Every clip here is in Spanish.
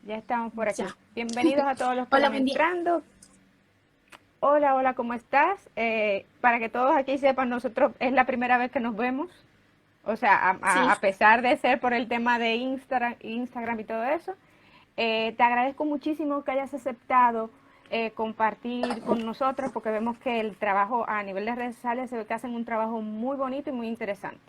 Ya estamos por aquí. Ya. Bienvenidos a todos los que Hola, van buen día. entrando. Hola, hola, ¿cómo estás? Para que todos aquí sepan, nosotros es la primera vez que nos vemos. O sea, Sí, a pesar de ser por el tema de Instagram y todo eso, te agradezco muchísimo que hayas aceptado compartir con nosotros porque vemos que el trabajo a nivel de redes sociales se ve que hacen un trabajo muy bonito y muy interesante.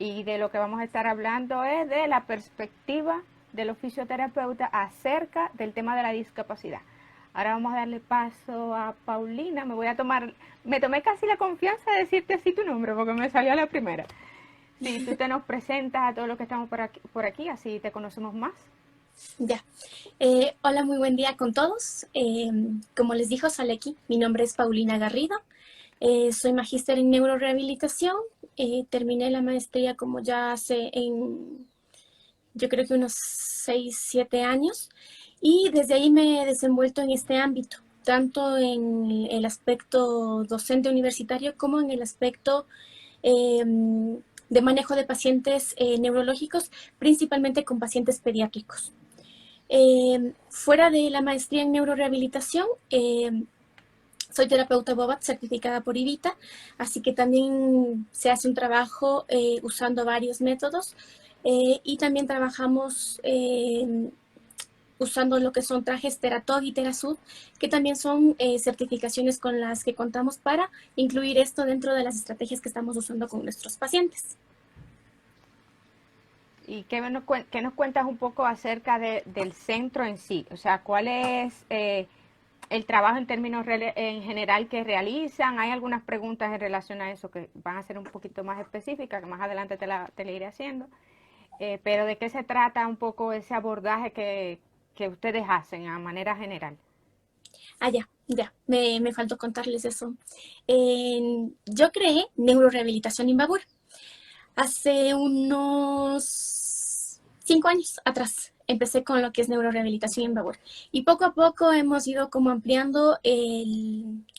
Y de lo que vamos a estar hablando es de la perspectiva de los fisioterapeutas acerca del tema de la discapacidad. Ahora vamos a darle paso a Paulina. Me tomé casi la confianza de decirte así tu nombre porque me salió a la primera. Si tú te nos presentas a todos los que estamos por aquí, así te conocemos más. ya. Hola, muy buen día con todos. Como les dijo Saleki, mi nombre es Paulina Garrido. Soy magíster en neurorehabilitación. Terminé la maestría como ya yo creo que unos 6 7 años. Y desde ahí me he desenvuelto en este ámbito, tanto en el aspecto docente universitario como en el aspecto eh, de manejo de pacientes neurológicos, principalmente con pacientes pediátricos. Fuera de la maestría en neurorehabilitación, soy terapeuta BOBAT certificada por IVITA, así que también se hace un trabajo usando varios métodos y también trabajamos usando lo que son trajes Teratog y Terasud, que también son certificaciones con las que contamos para incluir esto dentro de las estrategias que estamos usando con nuestros pacientes. ¿Y qué nos cuentas un poco acerca del centro en sí? O sea, ¿cuál es el trabajo en términos en general que realizan? Hay algunas preguntas en relación a eso que van a ser un poquito más específicas, que más adelante te la iré haciendo. Pero ¿de qué se trata un poco ese abordaje que ustedes hacen a manera general? Ah, me faltó contarles eso. Yo creé Neurorehabilitación Imbabur hace unos 5 años atrás. Empecé con lo que es neurorehabilitación Okay. Imbabur. Y poco a poco hemos ido como ampliando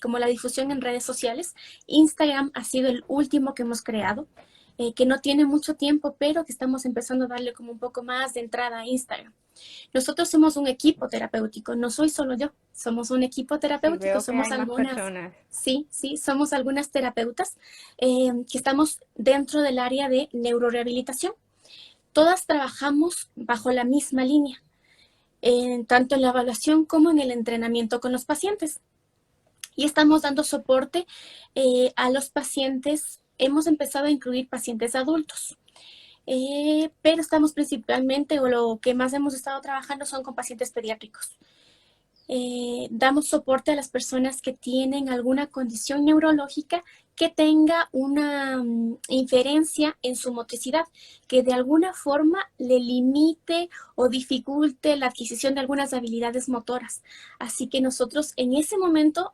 como la difusión en redes sociales. Instagram ha sido el último que hemos creado, que no tiene mucho tiempo, pero que estamos empezando a darle como un poco más de entrada a Instagram. Nosotros somos un equipo terapéutico, no soy solo yo, somos un equipo Sí, terapéutico, veo que somos hay más algunas, personas. sí, somos algunas terapeutas que estamos dentro del área de neurorehabilitación. Todas trabajamos bajo la misma línea, tanto en la evaluación como en el entrenamiento con los pacientes. Y estamos dando soporte a los pacientes. Hemos empezado a incluir pacientes adultos. Pero estamos principalmente, o lo que más hemos estado trabajando son con pacientes pediátricos. Damos soporte a las personas que tienen alguna condición neurológica que tenga una inferencia en su motricidad, que de alguna forma le limite o dificulte la adquisición de algunas habilidades motoras. Así que nosotros en ese momento,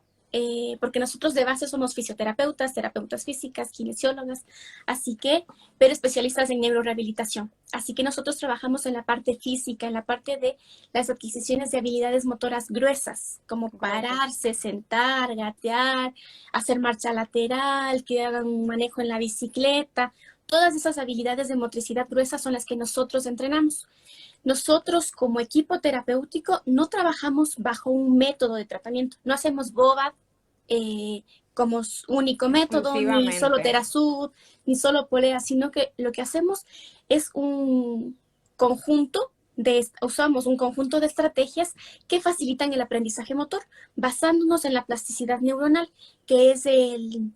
porque nosotros de base somos fisioterapeutas, terapeutas físicas, kinesiólogas, así que, pero especialistas en neurorehabilitación. Así que nosotros trabajamos en la parte física, en la parte de las adquisiciones de habilidades motoras gruesas, como Gruesas. pararse, sentar, gatear, hacer marcha lateral, que hagan un manejo en la bicicleta. Todas esas habilidades de motricidad gruesa son las que nosotros entrenamos. Nosotros como equipo terapéutico no trabajamos bajo un método de tratamiento, no hacemos BOBAT como único método, ni solo Exclusivamente. Terasud, ni solo polea, sino que lo que hacemos es un conjunto usamos un conjunto de estrategias que facilitan el aprendizaje motor, basándonos en la plasticidad neuronal, que es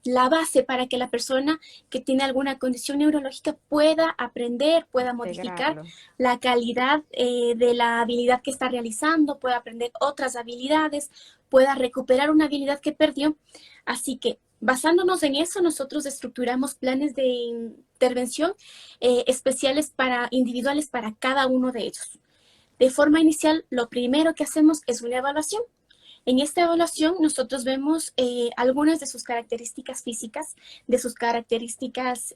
la base para que la persona que tiene alguna condición neurológica pueda aprender, pueda modificar Integrarlo. la calidad de la habilidad que está realizando, pueda aprender otras habilidades, pueda recuperar una habilidad que perdió. Así que basándonos en eso, nosotros estructuramos planes de intervención especiales individuales para cada uno de ellos. De forma inicial, lo primero que hacemos es una evaluación. En esta evaluación nosotros vemos algunas de sus características físicas, de sus características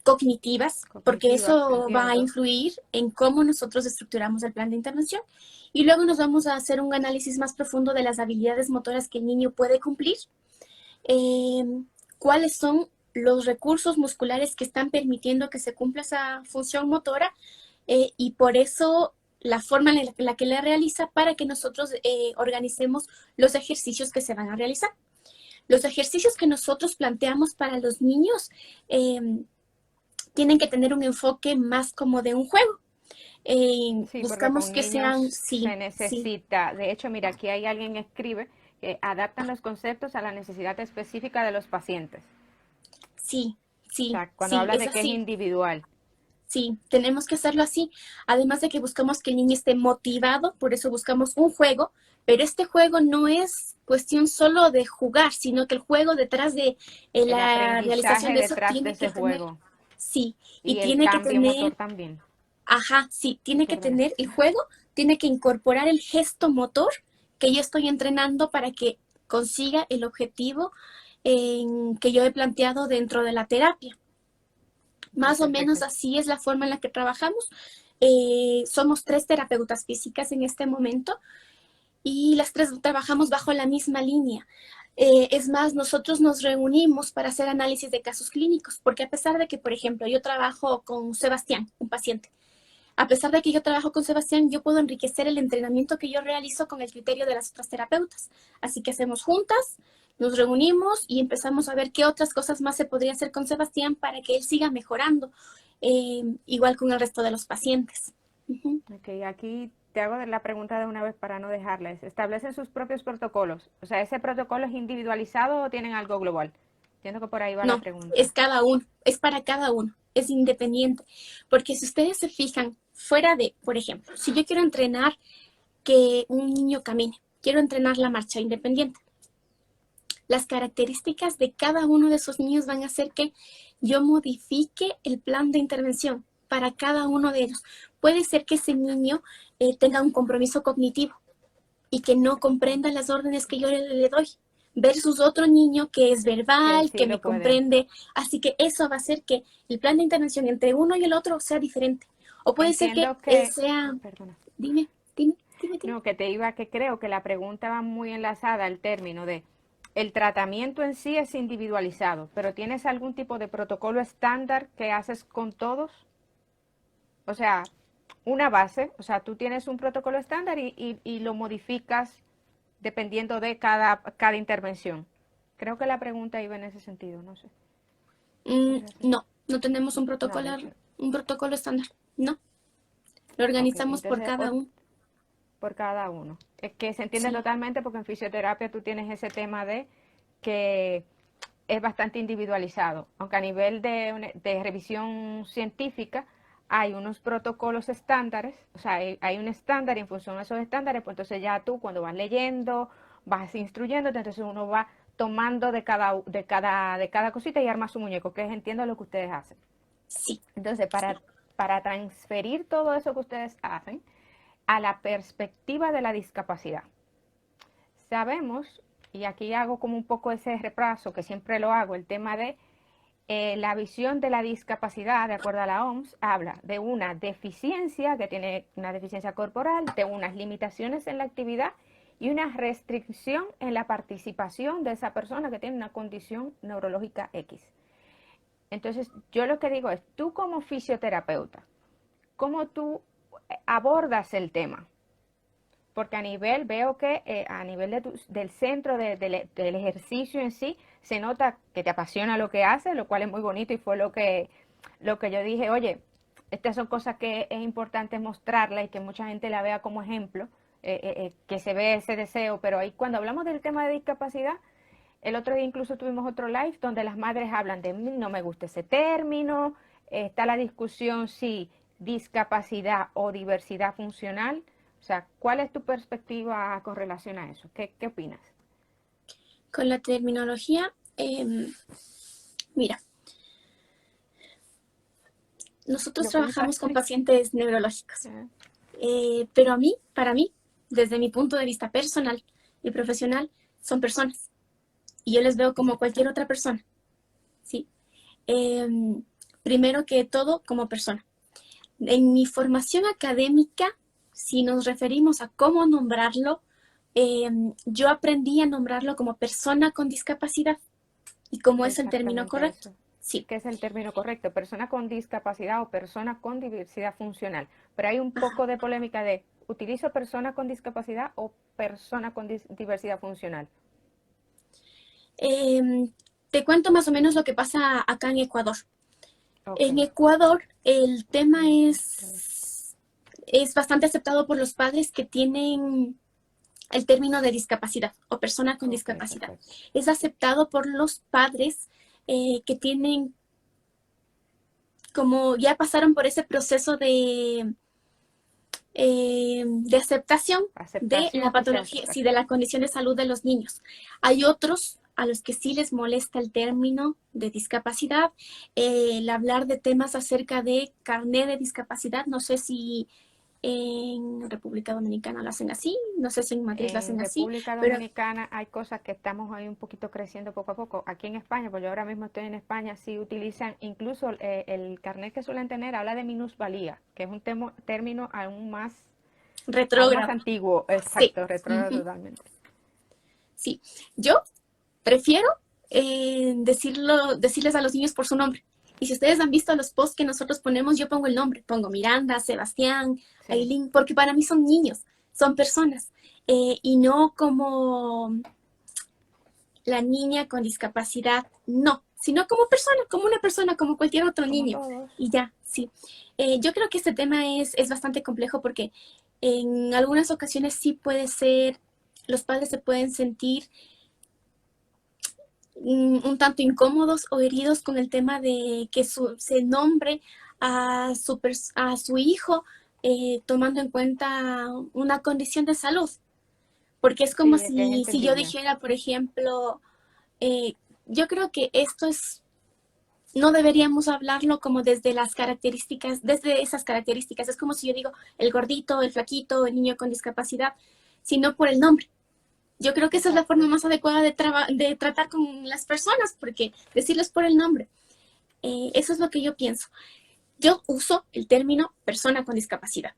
cognitivas, porque Cognitivas, eso va a entiendo. influir en cómo nosotros estructuramos el plan de intervención. Y luego nos vamos a hacer un análisis más profundo de las habilidades motoras que el niño puede cumplir, eh, cuáles son los recursos musculares que están permitiendo que se cumpla esa función motora y por eso la forma en la que la realiza para que nosotros organicemos los ejercicios que se van a realizar. Los ejercicios que nosotros planteamos para los niños tienen que tener un enfoque más como de un juego. Sí, porque Buscamos con que sean, niños se sí, sí, necesita, de hecho, mira, aquí hay alguien que escribe que adaptan los conceptos a la necesidad específica de los pacientes. sí, O sí, sea, cuando sí, habla es de que es así. individual. Sí, tenemos que hacerlo así. Además de que buscamos que el niño esté motivado, por eso buscamos un juego, pero este juego no es cuestión solo de jugar, sino que el juego detrás de El la realización aprendizaje de eso detrás de tiene que ese tener, juego sí, y y el tiene que cambio motor tener, también. ajá, sí, tiene que Perdona. tener el juego, tiene que incorporar el gesto motor que yo estoy entrenando para que consiga el objetivo que yo he planteado dentro de la terapia. Ok, Más o menos perfecto. así es la forma en la que trabajamos. Somos 3 terapeutas físicas en este momento y las 3 trabajamos bajo la misma línea. Es más, nosotros nos reunimos para hacer análisis de casos clínicos, porque a pesar de que, por ejemplo, yo trabajo con Sebastián, un paciente, a pesar de que yo trabajo con Sebastián, yo puedo enriquecer el entrenamiento que yo realizo con el criterio de las otras terapeutas. Así que hacemos juntas, nos reunimos y empezamos a ver qué otras cosas más se podría hacer con Sebastián para que él siga mejorando, igual con el resto de los pacientes. Ujú. Ok, aquí te hago la pregunta de una vez para no dejarles. ¿Establecen sus propios protocolos? O sea, ¿ese protocolo es individualizado o tienen algo global? Entiendo que por ahí va la No, pregunta. es cada uno, es para cada uno, es independiente. Porque si ustedes se fijan, fuera de, por ejemplo, si yo quiero entrenar que un niño camine, quiero entrenar la marcha independiente. Las características de cada uno de esos niños van a hacer que yo modifique el plan de intervención para cada uno de ellos. Puede ser que ese niño tenga un compromiso cognitivo y que no comprenda las órdenes que yo le doy, versus otro niño que es Que verbal, sí que lo me puede. comprende. Así que eso va a hacer que el plan de intervención entre uno y el otro sea diferente. O puede ser que Entiendo que, sea, perdona, dime, dime, dime, dime. no, que te iba, que creo que la pregunta va muy enlazada al término de el tratamiento en sí es individualizado, pero ¿tienes algún tipo de protocolo estándar que haces con todos? O sea, una base, o sea, tú tienes un protocolo estándar y lo modificas dependiendo de cada intervención. Creo que la pregunta iba en ese sentido, no sé. ¿Podría ser? No, no tenemos No, de hecho, un protocolo estándar. No, lo ok, organizamos por entonces cada uno. por cada uno. Es que se entiende Sí. totalmente porque en fisioterapia tú tienes ese tema de que es bastante individualizado, aunque a nivel de revisión científica hay unos protocolos estándares, o sea, hay un estándar y en función de esos estándares, pues entonces ya tú cuando vas leyendo, vas instruyéndote, entonces uno va tomando de cada cosita y arma su muñeco, que es entiendo lo que ustedes hacen. Sí, Entonces, para transferir todo eso que ustedes hacen a la perspectiva de la discapacidad, sabemos, y aquí hago como un poco ese repaso que siempre lo hago, el tema de la visión de la discapacidad, de acuerdo a la OMS, habla de una deficiencia, que tiene una deficiencia corporal, de unas limitaciones en la actividad y una restricción en la participación de esa persona que tiene una condición neurológica X. Entonces, yo lo que digo es, tú como fisioterapeuta, ¿cómo tú abordas el tema? Porque a nivel, veo que a nivel del centro del ejercicio en sí, se nota que te apasiona lo que haces, lo cual es muy bonito y fue lo que yo dije, oye, estas son cosas que es importante mostrarla y que mucha gente la vea como ejemplo, que se ve ese deseo, pero ahí cuando hablamos del tema de discapacidad, el otro día incluso tuvimos otro live donde las madres hablan de no me gusta ese término, está la discusión si discapacidad o diversidad funcional. O sea, ¿cuál es tu perspectiva con relación a eso? ¿Qué opinas? con la terminología, mira, nosotros Lo que usa. trabajamos con pacientes neurológicos, Ah, pero para mí, desde mi punto de vista personal y profesional, son personas. Y yo les veo como exacto. cualquier otra persona, ¿sí? Em, Primero que todo, como persona. En mi formación académica, si nos referimos a cómo nombrarlo, yo aprendí a nombrarlo como persona con discapacidad y como es el término Exactamente correcto. eso. Sí. que es el término correcto, persona con discapacidad o persona con diversidad funcional. Pero hay un Ajá. poco de polémica de, ¿utilizo persona con discapacidad o persona con diversidad funcional? Em, Te cuento más o menos lo que pasa acá en Ecuador. Ok. En Ecuador el tema Mira, es bastante aceptado por los padres que tienen el término de discapacidad o persona con ok, discapacidad. perfecto. Es aceptado por los padres que tienen, como ya pasaron por ese proceso de aceptación de la Aceptación y patología, sí, de perfecto. la condición de salud de los niños. Hay otros a los que sí les molesta el término de discapacidad, el hablar de temas acerca de carné de discapacidad. No sé si en República Dominicana lo hacen así, no sé si en Madrid lo En hacen así, República pero Dominicana hay cosas que estamos ahí un poquito creciendo poco a poco. Aquí en España, pues yo ahora mismo estoy en España, sí utilizan, incluso el carnet que suelen tener habla de minusvalía, que es un término aún más retrógrado. antiguo, Sí, exacto, retrógrado ujú, totalmente. sí. Yo prefiero decirles a los niños por su nombre. Y si ustedes han visto los posts que nosotros ponemos, yo pongo el nombre, pongo Miranda, Sebastián, Sí, Aileen, porque para mí son niños, son personas, y no como la niña con discapacidad, no, sino como persona, como una persona, como cualquier otro como niño. todos. Y ya, sí. Yo creo que este tema es bastante complejo porque en algunas ocasiones sí puede ser, los padres se pueden sentir un tanto incómodos o heridos con el tema de que se nombre a su hijo tomando en cuenta una condición de salud. Porque es como Sí, es que es si yo entendible. dijera, por ejemplo, eh, yo creo que esto es, no deberíamos hablarlo como desde las características, desde esas características. Es como si yo digo el gordito, el flaquito, el niño con discapacidad, sino por el nombre. Yo creo que esa es la forma Exacto. más adecuada de tratar con las personas, porque decirles por el nombre, eso es lo que yo pienso. Yo uso el término persona con discapacidad.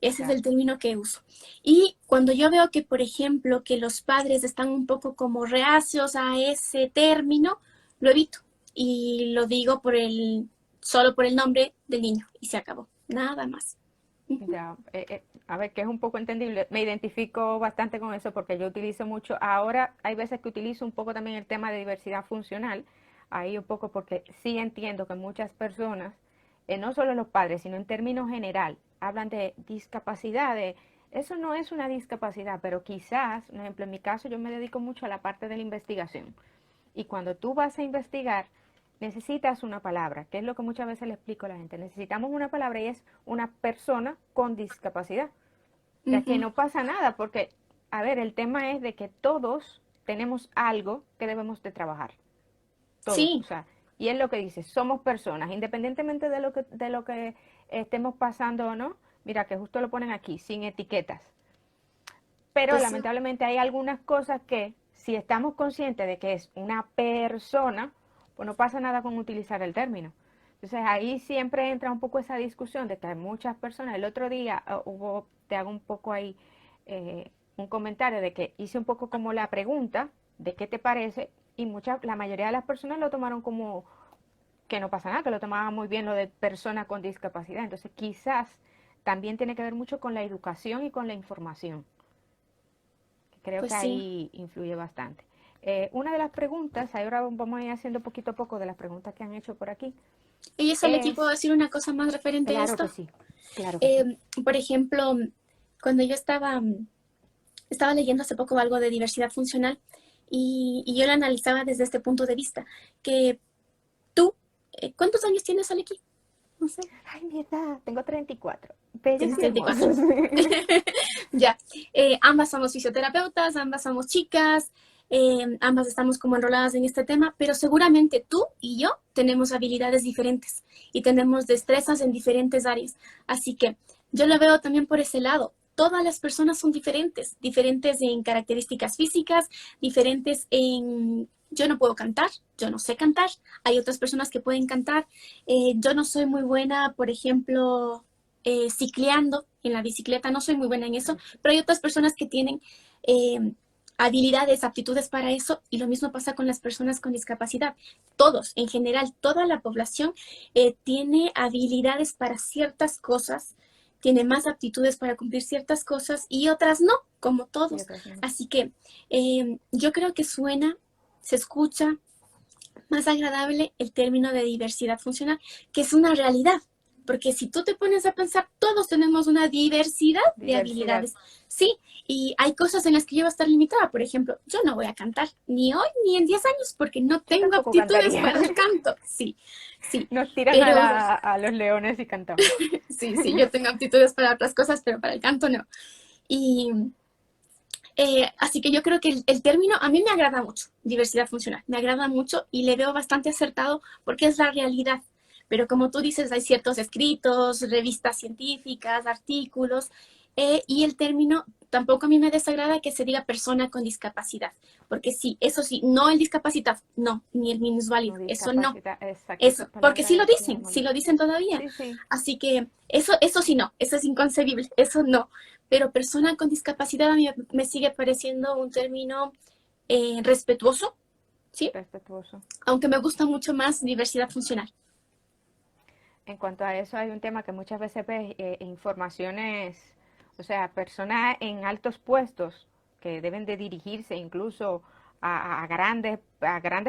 Ese es Ya. el término que uso. Y cuando yo veo que, por ejemplo, que los padres están un poco como reacios a ese término, lo evito y lo digo solo por el nombre del niño y se acabó. Nada más. Ujú. Ya, a ver, que es un poco entendible. Me identifico bastante con eso porque yo utilizo mucho. Ahora hay veces que utilizo un poco también el tema de diversidad funcional. Ahí un poco porque sí entiendo que muchas personas, no solo los padres, sino en términos general, hablan de discapacidad. Eso no es una discapacidad, pero quizás, por ejemplo, en mi caso yo me dedico mucho a la parte de la investigación. Y cuando tú vas a investigar, necesitas una palabra, que es lo que muchas veces le explico a la gente. Necesitamos una palabra y es una persona con discapacidad. O sea, que Ujú. no pasa nada, porque, a ver, el tema es de que todos tenemos algo que debemos de trabajar. Todos, o Sí, sea, y es lo que dice, somos personas, independientemente de lo que estemos pasando o no. Mira, que justo lo ponen aquí, sin etiquetas. Pero eso, lamentablemente hay algunas cosas que, si estamos conscientes de que es una persona, pues no pasa nada con utilizar el término. Entonces ahí siempre entra un poco esa discusión de que hay muchas personas. El otro día te hago un poco ahí un comentario de que hice un poco como la pregunta de qué te parece y la mayoría de las personas lo tomaron como que no pasa nada, que lo tomaban muy bien lo de persona con discapacidad. Entonces quizás también tiene que ver mucho con la educación y con la información. Creo pues que sí. ahí influye bastante. Una de las preguntas, ahora vamos a ir haciendo poquito a poco de las preguntas que han hecho por aquí, Y eso aquí puedo es, decir una cosa más referente a claro esto. que sí, claro que sí. Por ejemplo, cuando yo estaba leyendo hace poco algo de diversidad funcional y yo lo analizaba desde este punto de vista, que tú, ¿cuántos años tienes, Aleki? No sé, Ay, mi edad, tengo 34. tienes Bellos y 34. hermosos. Ya, ambas somos fisioterapeutas, ambas somos chicas, ambas estamos como enroladas en este tema, pero seguramente tú y yo tenemos habilidades diferentes y tenemos destrezas en diferentes áreas. Así que yo lo veo también por ese lado. Todas las personas son diferentes, diferentes en características físicas, diferentes en... Yo no puedo cantar, yo no sé cantar. Hay otras personas que pueden cantar. Yo no soy muy buena, por ejemplo, cicleando en la bicicleta, no soy muy buena en eso, pero hay otras personas que tienen habilidades, aptitudes para eso, y lo mismo pasa con las personas con discapacidad. Todos, en general, toda la población tiene habilidades para ciertas cosas, tiene más aptitudes para cumplir ciertas cosas y otras no, como Y todos. otras no. Así que yo creo que suena, se escucha más agradable el término de diversidad funcional, que es una realidad. Porque si tú te pones a pensar, todos tenemos una diversidad de Diversidad. habilidades. Sí, y hay cosas en las que yo voy a estar limitada. Por ejemplo, yo no voy a cantar ni hoy ni en 10 años porque no Yo tengo tampoco aptitudes cantaría. para el canto. Sí, sí, Nos tiran pero a los leones y cantamos. sí, sí, yo tengo aptitudes para otras cosas, pero para el canto no. Y así que yo creo que el término a mí me agrada mucho, diversidad funcional, me agrada mucho y le veo bastante acertado porque es la realidad. Pero como tú dices, hay ciertos escritos, revistas científicas, artículos, y el término tampoco a mí me desagrada que se diga persona con discapacidad, porque sí, eso sí, no el discapacitado, no, ni el No minusválido, eso no, discapacidad. Exacto, esa eso, porque palabra sí es que me lo molesta. dicen todavía. Sí, sí. Así que eso sí no, eso es inconcebible, eso no. Pero persona con discapacidad a mí me sigue pareciendo un término respetuoso, ¿sí? Respetuoso. Aunque me gusta mucho más diversidad funcional. En cuanto a eso, hay un tema que muchas veces ves informaciones, o sea, personas en altos puestos que deben de dirigirse incluso a grandes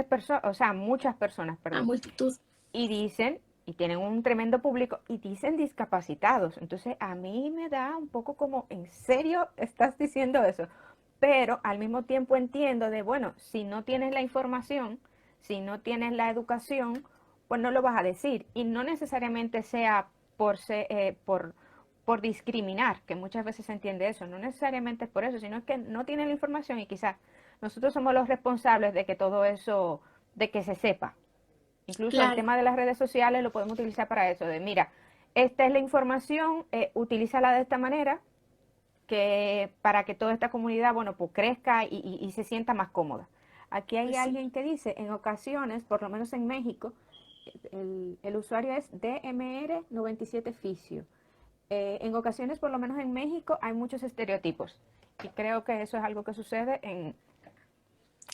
personas, o sea, muchas personas, A perdón, multitud. y dicen, y tienen un tremendo público, y dicen discapacitados. Entonces, a mí me da un poco como, ¿en serio estás diciendo eso? Pero al mismo tiempo entiendo de, bueno, si no tienes la información, si no tienes la educación, pues no lo vas a decir. Y no necesariamente sea por discriminar, que muchas veces se entiende eso. No necesariamente es por eso, sino es que no tienen la información y quizás nosotros somos los responsables de que todo eso, de que se sepa. Incluso el Claro, tema de las redes sociales lo podemos utilizar para eso, de mira, esta es la información, utilízala de esta manera, que para que toda esta comunidad, bueno, pues crezca y se sienta más cómoda. Aquí hay pues sí. alguien que dice, en ocasiones, por lo menos en México, el usuario es DMR97 Fisio. En ocasiones, por lo menos en México, hay muchos estereotipos. Y creo que eso es algo que sucede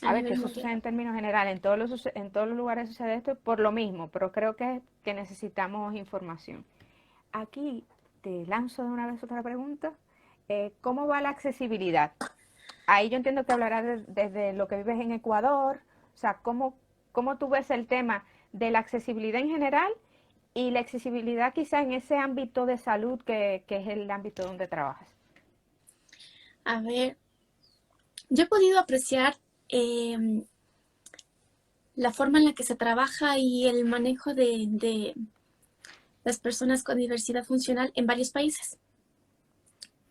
A a ver, que nivel eso mundial. sucede en términos generales, en todos los lugares sucede esto por lo mismo, pero creo que necesitamos información. Aquí te lanzo de una vez otra pregunta. ¿Cómo va la accesibilidad? Ahí yo entiendo que hablarás desde lo que vives en Ecuador, o sea, ¿cómo tú ves el tema de la accesibilidad en general y la accesibilidad quizá en ese ámbito de salud que es el ámbito donde trabajas? A ver, yo he podido apreciar eh, la forma en la que se trabaja y el manejo de las personas con diversidad funcional en varios países,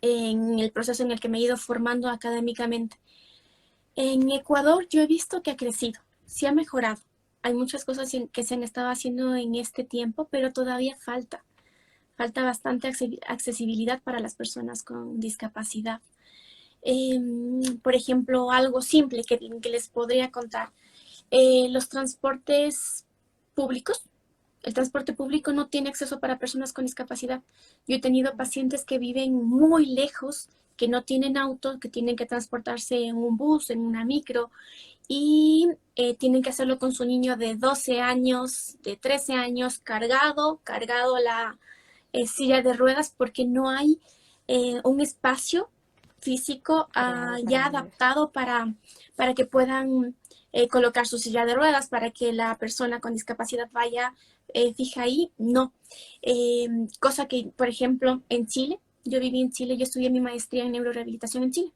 en el proceso en el que me he ido formando académicamente. En Ecuador yo he visto que ha crecido, sí ha mejorado. Hay muchas cosas que se han estado haciendo en este tiempo, pero todavía falta. Falta bastante accesibilidad para las personas con discapacidad. Por ejemplo, algo simple que les podría contar. Los transportes públicos. El transporte público no tiene acceso para personas con discapacidad. Yo he tenido pacientes que viven muy lejos, que no tienen auto, que tienen que transportarse en un bus, en una micro, y tienen que hacerlo con su niño de 12 años, de 13 años, cargado la silla de ruedas, porque no hay un espacio físico Creado para ya ellos. adaptado para que puedan colocar su silla de ruedas, para que la persona con discapacidad vaya fija ahí. No. Cosa que, por ejemplo, en Chile, yo viví en Chile, yo estudié mi maestría en neurorehabilitación en Chile.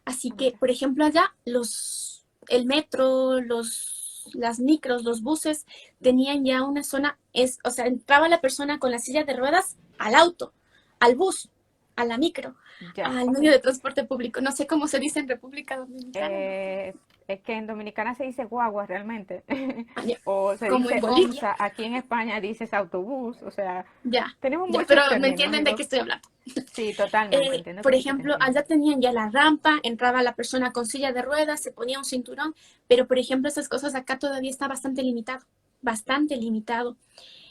Así Ah, que, mira, por ejemplo, allá el metro, las micros, los buses tenían ya una zona, o sea, entraba la persona con la silla de ruedas al auto, al bus, a la micro, ya. al medio de transporte público. No sé cómo se dice en República Dominicana, ¿no? Es que en Dominicana se dice guagua realmente, Ah, ya. o se Como en dice Bolivia. onza, aquí en España dices autobús, o sea, Ya, tenemos ya, pero muchos me términos. entienden de qué estoy hablando. Sí, totalmente, entiendo que Por sí que te ejemplo, entiendo. allá tenían ya la rampa, entraba la persona con silla de ruedas, se ponía un cinturón, pero por ejemplo esas cosas acá todavía está bastante limitado, bastante limitado.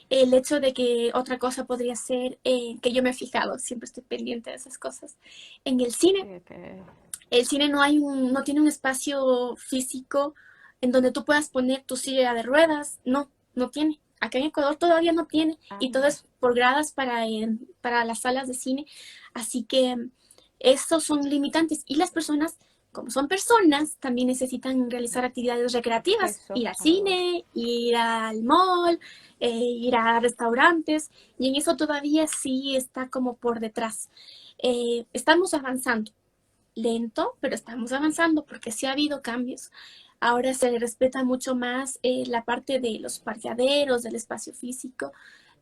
El hecho de que otra cosa podría ser, que yo me he fijado, siempre estoy pendiente de esas cosas, en el cine, Sí, que El cine no tiene un espacio físico en donde tú puedas poner tu silla de ruedas. No, no tiene. Acá en Ecuador todavía no tiene. Ah, Y todo es por gradas para las salas de cine. Así que estos son limitantes. Y las personas, como son personas, también necesitan realizar actividades recreativas. eso. Ir al cine, ir al mall, ir a restaurantes. Y en eso todavía sí está como por detrás. Estamos avanzando lento, pero estamos avanzando porque sí ha habido cambios. Ahora se respeta mucho más la parte de los parqueaderos, del espacio físico,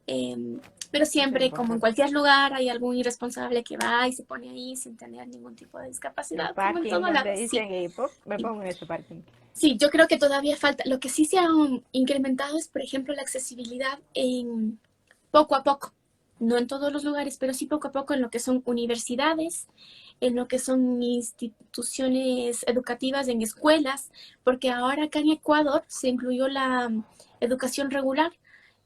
eh, pero Eso es siempre, como en importante. cualquier lugar, hay algún irresponsable que va y se pone ahí sin tener ningún tipo de El discapacidad, como en parking todo donde lado. Sí, dicen, y pop, me sí. pongo en ese parking. Sí, yo creo que todavía falta. Lo que sí se ha incrementado es, por ejemplo, la accesibilidad en poco a poco. No en todos los lugares, pero sí poco a poco en lo que son universidades, en lo que son instituciones educativas, en escuelas, porque ahora acá en Ecuador se incluyó la educación regular,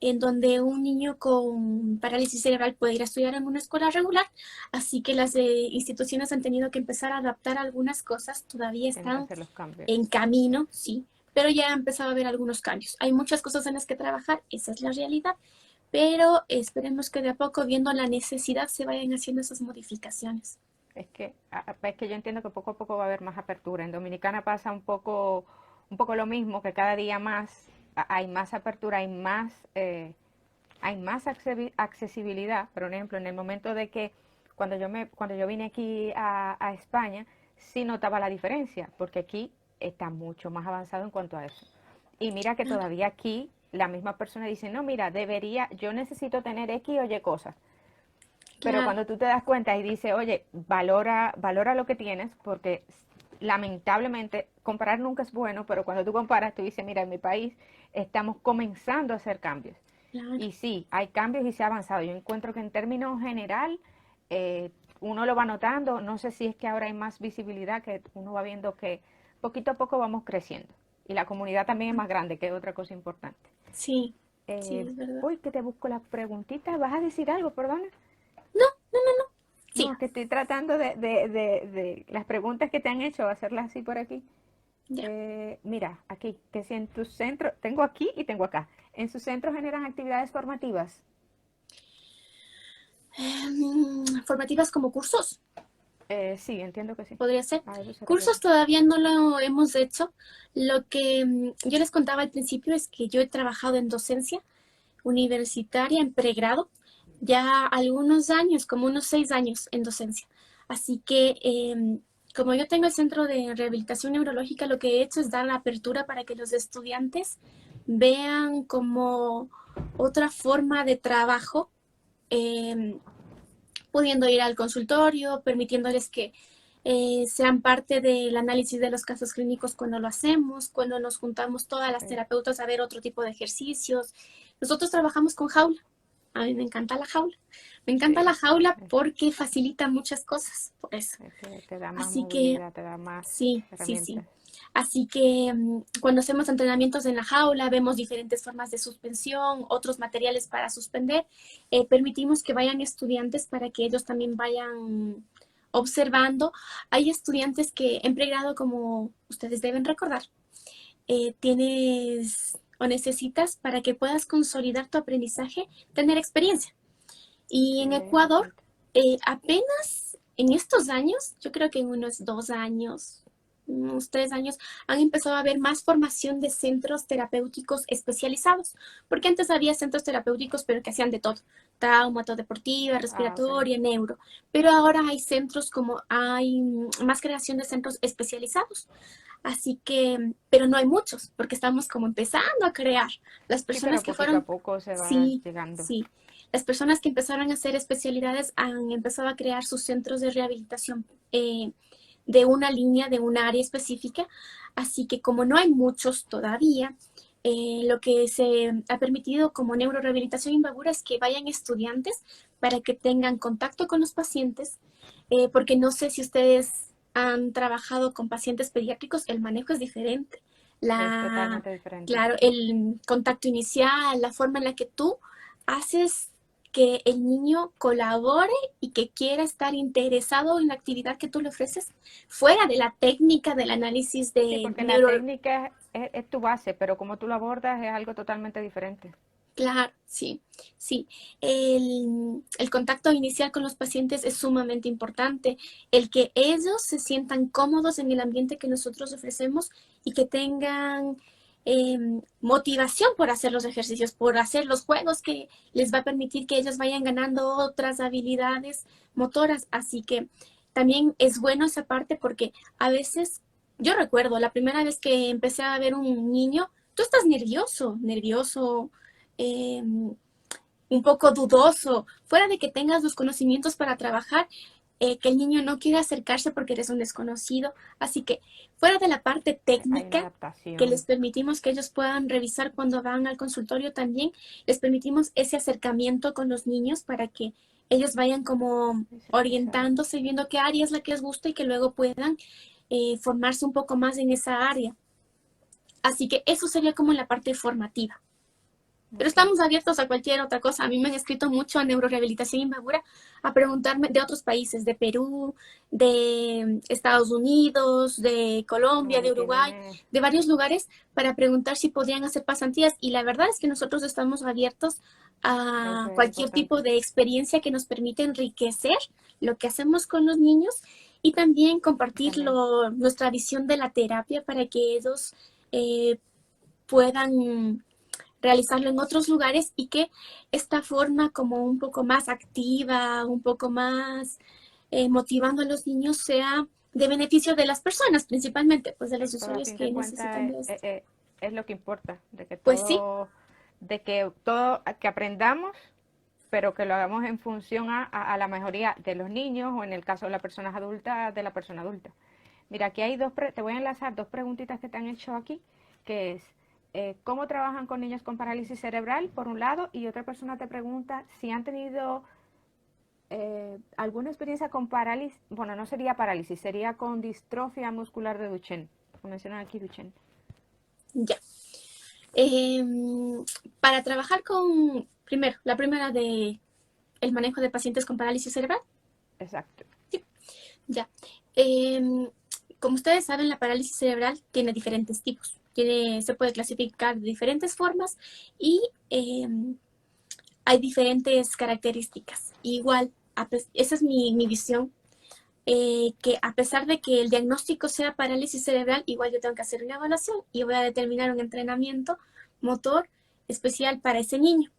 en donde un niño con parálisis cerebral puede ir a estudiar en una escuela regular, así que las instituciones han tenido que empezar a adaptar algunas cosas, todavía Tienen que están hacer los cambios. en camino, sí, pero ya ha empezado a haber algunos cambios. Hay muchas cosas en las que trabajar, esa es la realidad, pero esperemos que de a poco, viendo la necesidad, se vayan haciendo esas modificaciones. Es que yo entiendo que poco a poco va a haber más apertura. En Dominicana pasa un poco lo mismo, que cada día más hay más apertura, hay más accesibilidad. Por ejemplo, en el momento de que cuando yo vine aquí a España, sí notaba la diferencia, porque aquí está mucho más avanzado en cuanto a eso. Y mira que Claro, todavía aquí la misma persona dice, no, mira, yo necesito tener X o Y cosas. Pero claro, cuando tú te das cuenta y dices, oye, valora lo que tienes, porque lamentablemente comparar nunca es bueno, pero cuando tú comparas, tú dices, mira, en mi país estamos comenzando a hacer cambios. claro. Y sí, hay cambios y se ha avanzado. Yo encuentro que en términos general, eh, uno lo va notando. No sé si es que ahora hay más visibilidad, que uno va viendo que poquito a poco vamos creciendo. Y la comunidad también es más grande, que es otra cosa importante. Sí, sí, Eh, es verdad. uy, que te busco la preguntita. ¿Vas a decir algo, perdona? No, no, no, no. Sí, No, que estoy tratando de las preguntas que te han hecho, hacerlas así por aquí. ya. Mira, aquí, que si en tu centro, tengo aquí y tengo acá. ¿En su centro generan actividades formativas? Formativas como cursos, Sí, entiendo que sí. podría ser. A eso se refiere. Cursos todavía no lo hemos hecho. Lo que yo les contaba al principio es que yo he trabajado en docencia universitaria en pregrado, ya algunos años, como unos 6 años en docencia. Así que como yo tengo el centro de rehabilitación neurológica, lo que he hecho es dar la apertura para que los estudiantes vean como otra forma de trabajo, eh, pudiendo ir al consultorio, permitiéndoles que sean parte del análisis de los casos clínicos cuando lo hacemos, cuando nos juntamos todas las Sí, terapeutas a ver otro tipo de ejercicios. Nosotros trabajamos con jaula. A mí me encanta la jaula. Me encanta la sí, jaula porque facilita muchas cosas, por eso. te da más Así que movilidad, te da más sí, sí, sí. herramientas. Así que cuando hacemos entrenamientos en la jaula, vemos diferentes formas de suspensión, otros materiales para suspender. Permitimos que vayan estudiantes para que ellos también vayan observando. Hay estudiantes que en pregrado, como ustedes deben recordar, tienes o necesitas para que puedas consolidar tu aprendizaje, tener experiencia. Y Sí, en es Ecuador, importante. apenas en estos años, yo creo que en unos 2 años, unos 3 años, han empezado a haber más formación de centros terapéuticos especializados, porque antes había centros terapéuticos, pero que hacían de todo, traumato-deportiva, Ah, ok. respiratoria, neuro, pero ahora hay centros como hay más creación de centros especializados. Así que, pero no hay muchos, porque estamos como empezando a crear. Las Sí, personas pero que poquito a fueron, poco se va sí, llegando. sí, las personas que empezaron a hacer especialidades han empezado a crear sus centros de rehabilitación de una línea, de una área específica. Así que como no hay muchos todavía, lo que se ha permitido como neurorehabilitación Imbabura es que vayan estudiantes para que tengan contacto con los pacientes, porque no sé si ustedes han trabajado con pacientes pediátricos, el manejo es diferente. Es La, totalmente diferente. claro, el contacto inicial, la forma en la que tú haces que el niño colabore y que quiera estar interesado en la actividad que tú le ofreces, fuera de la técnica del análisis Sí, de porque la neuro. técnica es tu base, pero como tú lo abordas es algo totalmente diferente. Claro, sí, sí. El contacto inicial con los pacientes es sumamente importante. El que ellos se sientan cómodos en el ambiente que nosotros ofrecemos y que tengan motivación por hacer los ejercicios, por hacer los juegos que les va a permitir que ellos vayan ganando otras habilidades motoras. Así que también es bueno esa parte porque a veces, yo recuerdo la primera vez que empecé a ver un niño, tú estás nervioso, nervioso, un poco dudoso, fuera de que tengas los conocimientos para trabajar, que el niño no quiere acercarse porque eres un desconocido. Así que fuera de la parte Hay una técnica que les adaptación. permitimos que ellos puedan revisar cuando van al consultorio también, les permitimos ese acercamiento con los niños para que ellos vayan como Exacto. orientándose, viendo qué área es la que les gusta y que luego puedan formarse un poco más en esa área. Así que eso sería como la parte formativa. Pero Ok. estamos abiertos a cualquier otra cosa. A mí me han escrito mucho a Neurorehabilitación Imbabura a preguntarme de otros países, de Perú, de Estados Unidos, de Colombia, Ahí de Uruguay, tienen de varios lugares para preguntar si podían hacer pasantías. Y la verdad es que nosotros estamos abiertos eso a es cualquier tipo importante. de experiencia que nos permita enriquecer lo que hacemos con los niños y también compartir Excelente. nuestra visión de la terapia para que ellos eh, puedan realizarlo en otros lugares y que esta forma como un poco más activa, un poco más motivando a los niños sea de beneficio de las personas, principalmente, pues de los Esto a usuarios fin de que cuentas necesitan de esto. es lo que importa, Pues sí, de que todo, que aprendamos, pero que lo hagamos en función a la mejoría de los niños o en el caso de las personas adultas, de la persona adulta. Mira, aquí hay te voy a enlazar dos preguntitas que te han hecho aquí, que es, ¿cómo trabajan con niños con parálisis cerebral, por un lado? Y otra persona te pregunta si han tenido alguna experiencia con parálisis, bueno, no sería parálisis, sería con distrofia muscular de Duchenne. Mencionan aquí Duchenne. ya. Eh, para trabajar con, primero, la primera de el manejo de pacientes con parálisis cerebral, Exacto. sí, ya. Eh, como ustedes saben, la parálisis cerebral tiene diferentes tipos. Se puede clasificar de diferentes formas y hay diferentes características. Igual, esa es mi visión, que a pesar de que el diagnóstico sea parálisis cerebral, igual yo tengo que hacer una evaluación y voy a determinar un entrenamiento motor especial para ese niño.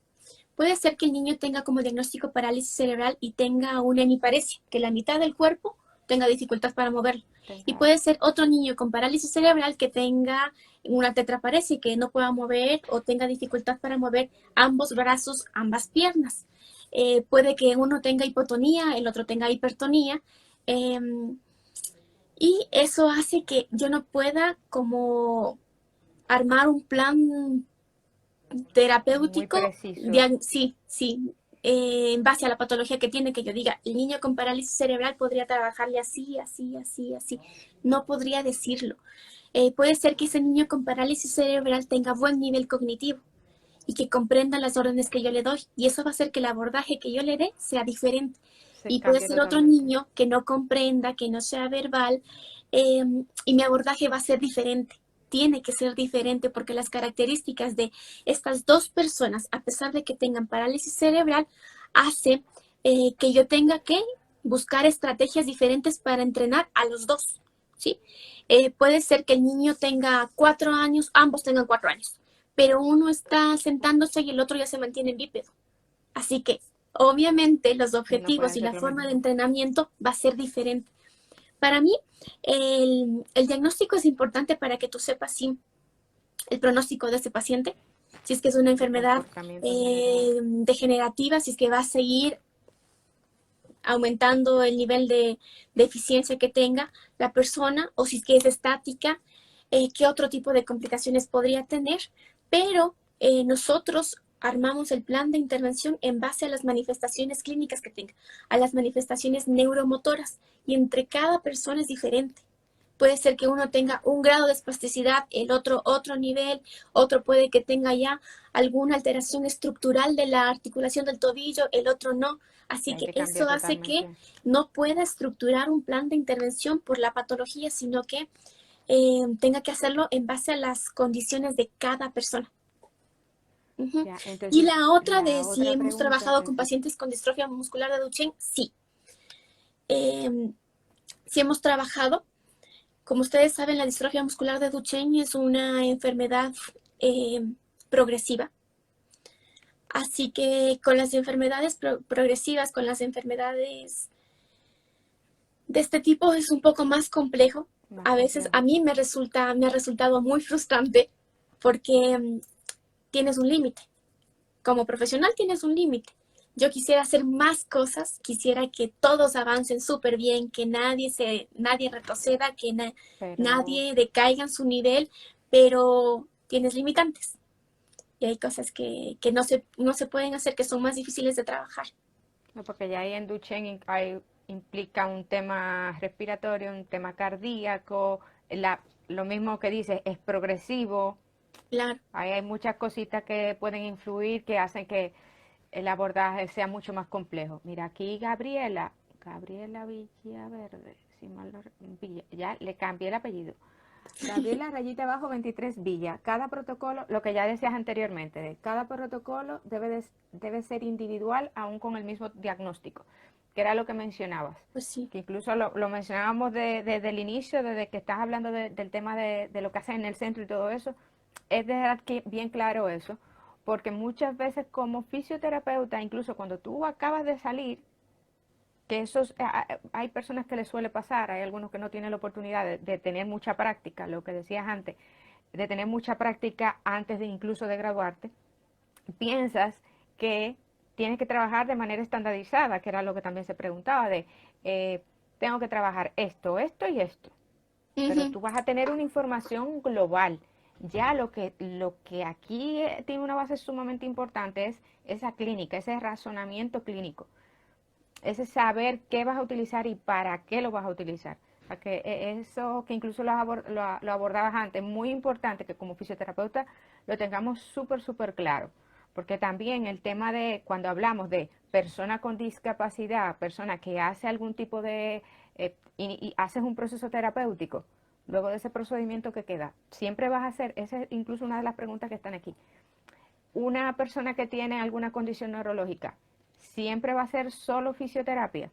Puede ser que el niño tenga como diagnóstico parálisis cerebral y tenga una hemiparesia, que la mitad del cuerpo tenga dificultad para moverlo. Y Tenga, puede ser otro niño con parálisis cerebral que tenga una tetraparesia y que no pueda mover o tenga dificultad para mover ambos brazos, ambas piernas. Puede que uno tenga hipotonía, el otro tenga hipertonía. eh, y eso hace que yo no pueda como armar un plan muy terapéutico, preciso. sí, sí, en base a la patología que tiene, que yo diga, el niño con parálisis cerebral podría trabajarle así, así, así, así. No podría decirlo. Puede ser que ese niño con parálisis cerebral tenga buen nivel cognitivo y que comprenda las órdenes que yo le doy. Y eso va a hacer que el abordaje que yo le dé sea diferente. Se Y puede cambia ser otro totalmente. niño que no comprenda, que no sea verbal, y mi abordaje va a ser diferente. Tiene que ser diferente porque las características de estas dos personas, a pesar de que tengan parálisis cerebral, hace que yo tenga que buscar estrategias diferentes para entrenar a los dos. ¿Sí? Puede ser que el niño tenga 4 años, ambos tengan 4 años, pero uno está sentándose y el otro ya se mantiene en bípedo. Así que, obviamente, los Y no objetivos pueden y ser la lo forma de mismo. entrenamiento va a ser diferente. Para mí, el diagnóstico es importante para que tú sepas si el pronóstico de ese paciente, si es que es una El enfermedad comportamiento en general. degenerativa, si es que va a seguir aumentando el nivel de eficiencia que tenga la persona o si es que es estática, qué otro tipo de complicaciones podría tener, pero nosotros armamos el plan de intervención en base a las manifestaciones clínicas que tenga, a las manifestaciones neuromotoras y entre cada persona es diferente. Puede ser que uno tenga un grado de espasticidad, el otro nivel, otro puede que tenga ya alguna alteración estructural de la articulación del tobillo, el otro no. Y Así ahí que te cambia eso hace que totalmente. no pueda estructurar un plan de intervención por la patología, sino que tenga que hacerlo en base a las condiciones de cada persona. Ujú. Ya, Y entonces, la otra de la si otra hemos pregunta trabajado que con sí. pacientes con distrofia muscular de Duchenne, sí. Eh, si hemos trabajado, como ustedes saben, la distrofia muscular de Duchenne es una enfermedad eh, progresiva. Así que con las enfermedades progresivas, con las enfermedades de este tipo es un poco más complejo. Más A veces a complejo. mí me ha resultado muy frustrante porque tienes un límite. Como profesional tienes un límite. Yo quisiera hacer más cosas, quisiera que todos avancen súper bien, que nadie retroceda, que Pero, nadie decaiga en su nivel, pero tienes limitantes. Y hay cosas que no se pueden hacer, que son más difíciles de trabajar. no, porque ya ahí en Duchenne implica un tema respiratorio, un tema cardíaco, lo mismo que dices, es progresivo. Claro, Ahí hay muchas cositas que pueden influir, que hacen que el abordaje sea mucho más complejo. Mira, aquí Gabriela Villaverde, si mal no ya le cambié el apellido. Gabriela rayita abajo 23 Villa. Cada protocolo, lo que ya decías anteriormente, cada protocolo debe ser individual aún con el mismo diagnóstico, que era lo que mencionabas. pues sí. Que incluso lo mencionábamos desde el inicio, desde que estás hablando del tema de lo que hacen en el centro y todo eso. Es dejar bien claro eso, porque muchas veces como fisioterapeuta, incluso cuando tú acabas de salir, que hay personas que les suele pasar, hay algunos que no tienen la oportunidad de tener mucha práctica, lo que decías antes, de tener mucha práctica antes de incluso de graduarte, piensas que tienes que trabajar de manera estandarizada, que era lo que también se preguntaba, eh, tengo que trabajar esto, esto y esto, pero Ujú. tú vas a tener una información global. Ya lo que aquí tiene una base sumamente importante es esa clínica, ese razonamiento clínico, ese saber qué vas a utilizar y para qué lo vas a utilizar. O sea, que eso que incluso lo abordabas antes, muy importante que como fisioterapeuta lo tengamos súper, súper claro. Porque también el tema de cuando hablamos de persona con discapacidad, persona que hace algún tipo y haces un proceso terapéutico, luego de ese procedimiento que queda, siempre vas a hacer, esa es incluso una de las preguntas que están aquí, una persona que tiene alguna condición neurológica, ¿siempre va a ser solo fisioterapia?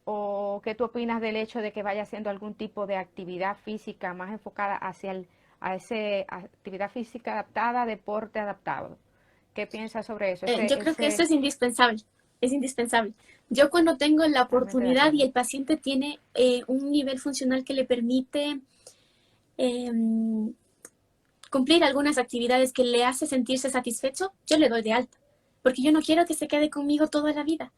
¿O qué tú opinas del hecho de que vaya haciendo algún tipo de actividad física más enfocada a ese actividad física adaptada, deporte adaptado? ¿Qué piensas sobre eso? Yo creo que eso es indispensable, es indispensable. Yo cuando tengo la Totalmente de oportunidad y acuerdo. el paciente tiene un nivel funcional que le permite em, cumplir algunas actividades que le hace sentirse satisfecho, yo le doy de alta, porque yo no quiero que se quede conmigo toda la vida.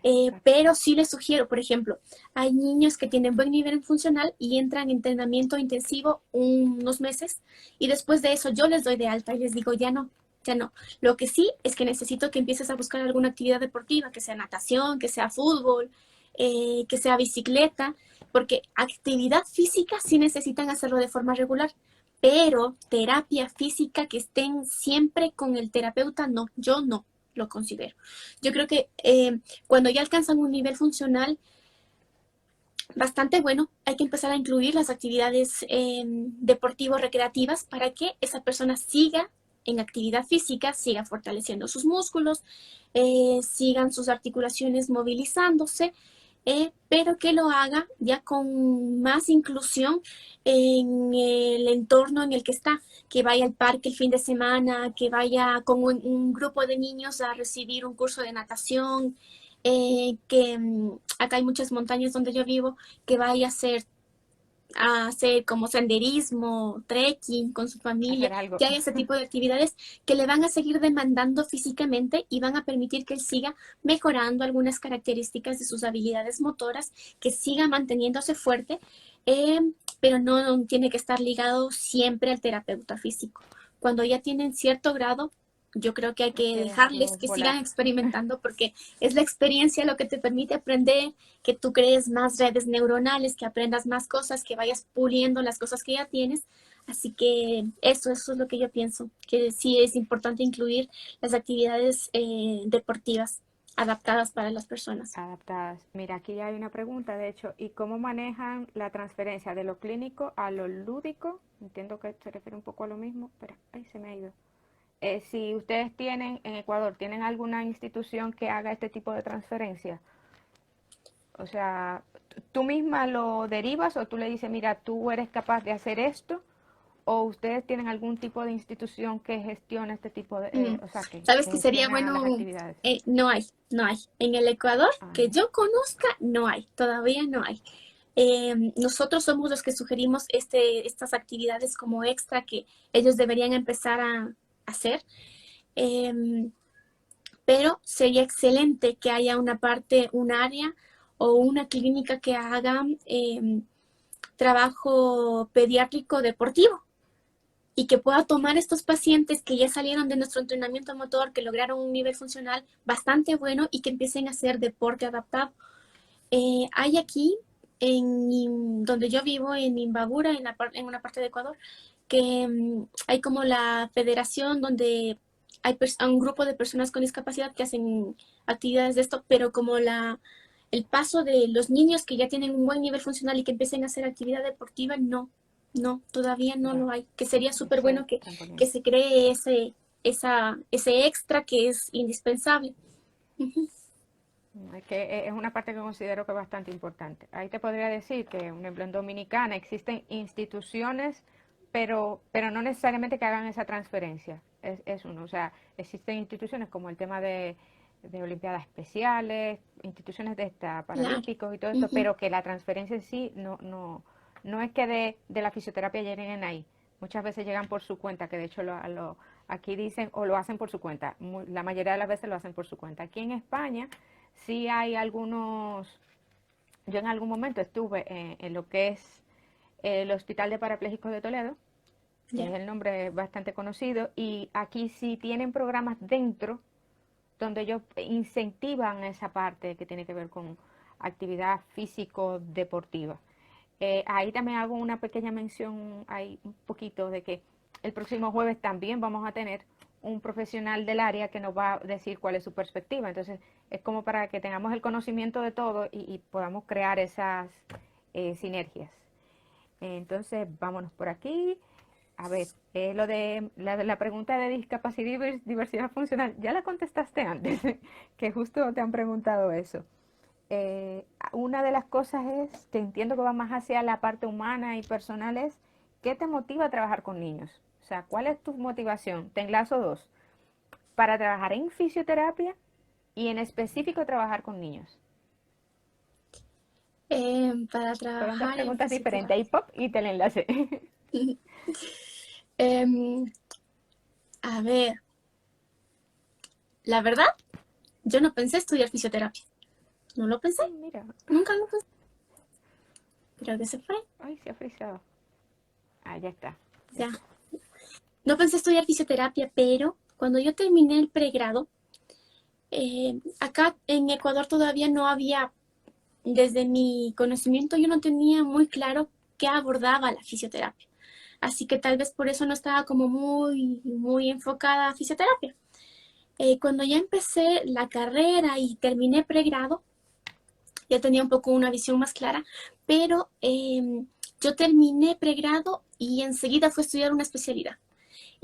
Exacto. Pero sí les sugiero, por ejemplo, hay niños que tienen buen nivel funcional y entran en entrenamiento intensivo unos meses y después de eso yo les doy de alta y les digo, ya no, ya no. Lo que sí es que necesito que empieces a buscar alguna actividad deportiva, que sea natación, que sea fútbol, que sea bicicleta, porque actividad física sí necesitan hacerlo de forma regular, pero terapia física que estén siempre con el terapeuta, no, yo no lo considero. Yo creo que cuando ya alcanzan un nivel funcional bastante bueno, hay que empezar a incluir las actividades deportivo-recreativas para que esa persona siga en actividad física, siga fortaleciendo sus músculos, sigan sus articulaciones movilizándose, pero que lo haga ya con más inclusión en el entorno en el que está, que vaya al parque el fin de semana, que vaya con un grupo de niños a recibir un curso de natación, que acá hay muchas montañas donde yo vivo, que vaya a hacer como senderismo, trekking con su familia, Hacer algo. que hay ese tipo de actividades que le van a seguir demandando físicamente y van a permitir que él siga mejorando algunas características de sus habilidades motoras, que siga manteniéndose fuerte, eh, pero no tiene que estar ligado siempre al terapeuta físico. Cuando ya tienen cierto grado, yo creo que hay Hay que que dejarles dejarlo que volar. sigan experimentando porque es la experiencia lo que te permite aprender, que tú crees más redes neuronales, que aprendas más cosas, que vayas puliendo las cosas que ya tienes. Así que eso es lo que yo pienso, que sí es importante incluir las actividades deportivas adaptadas para las personas. Adaptadas. Mira, aquí ya hay una pregunta, de hecho, ¿y cómo manejan la transferencia de lo clínico a lo lúdico? Entiendo que se refiere un poco a lo mismo, pero ay, se me ha ido. Si ustedes tienen en Ecuador, ¿tienen alguna institución que haga este tipo de transferencia? O sea, ¿tú misma lo derivas o tú le dices, mira, tú eres capaz de hacer esto? ¿O ustedes tienen algún tipo de institución que gestione este tipo de, Mm, o sea, que ¿Sabes qué sería gestiona las bueno? actividades? No hay. En el Ecuador, Ah, que no. yo conozca, no hay, todavía no hay. Nosotros somos los que sugerimos estas actividades como extra que ellos deberían empezar a hacer, em, pero sería excelente que haya una parte, un área o una clínica que haga trabajo pediátrico deportivo y que pueda tomar estos pacientes que ya salieron de nuestro entrenamiento motor, que lograron un nivel funcional bastante bueno y que empiecen a hacer deporte adaptado. Hay aquí, donde yo vivo, en Imbabura, en una parte de Ecuador, que hay como la federación donde hay un grupo de personas con discapacidad que hacen actividades de esto, pero como el paso de los niños que ya tienen un buen nivel funcional y que empiecen a hacer actividad deportiva, no, todavía no Ya, lo hay. Que sería súper ese bueno que, trampolín. que se cree ese extra que es indispensable. Ujú. Es que es una parte que considero que es bastante importante. Ahí te podría decir que, por ejemplo, en Dominicana existen instituciones, pero no necesariamente que hagan esa transferencia. Es uno. O sea, existen instituciones como el tema de Olimpiadas Especiales, instituciones de esta, Claro. Paralímpicos y todo esto, Ujú. pero que la transferencia en sí no es que de la fisioterapia lleguen ahí. Muchas veces llegan por su cuenta, que de hecho aquí dicen o lo hacen por su cuenta. La mayoría de las veces lo hacen por su cuenta. Aquí en España sí hay algunos, yo en algún momento estuve en lo que es el Hospital de Parapléjicos de Toledo, que Ya. es el nombre bastante conocido, y aquí sí tienen programas dentro donde ellos incentivan esa parte que tiene que ver con actividad físico-deportiva. Ahí también hago una pequeña mención, hay un poquito de que el próximo jueves también vamos a tener un profesional del área que nos va a decir cuál es su perspectiva. Entonces, es como para que tengamos el conocimiento de todo y podamos crear esas sinergias. Entonces, vámonos por aquí. A ver, lo de la pregunta de discapacidad y diversidad funcional, ya la contestaste antes, que justo te han preguntado eso. Una de las cosas es, que entiendo que va más hacia la parte humana y personal, es ¿qué te motiva a trabajar con niños? O sea, ¿cuál es tu motivación? Te enlazo dos, para trabajar en fisioterapia y en específico trabajar con niños. Para Fueron dos trabajar en preguntas diferentes, fisioterapia. y pop, y te la enlace. Em, a ver, la verdad, yo no pensé estudiar fisioterapia. No lo pensé, Ay, mira, nunca lo pensé. Creo que se fue. ay, se ha frisado. Ah, ya está, ya Ya. está. No pensé estudiar fisioterapia, pero cuando yo terminé el pregrado, acá en Ecuador todavía no había, desde mi conocimiento, yo no tenía muy claro qué abordaba la fisioterapia. Así que tal vez por eso no estaba como muy enfocada a fisioterapia. Cuando ya empecé la carrera y terminé pregrado, ya tenía un poco una visión más clara, pero yo terminé pregrado y enseguida fui a estudiar una especialidad.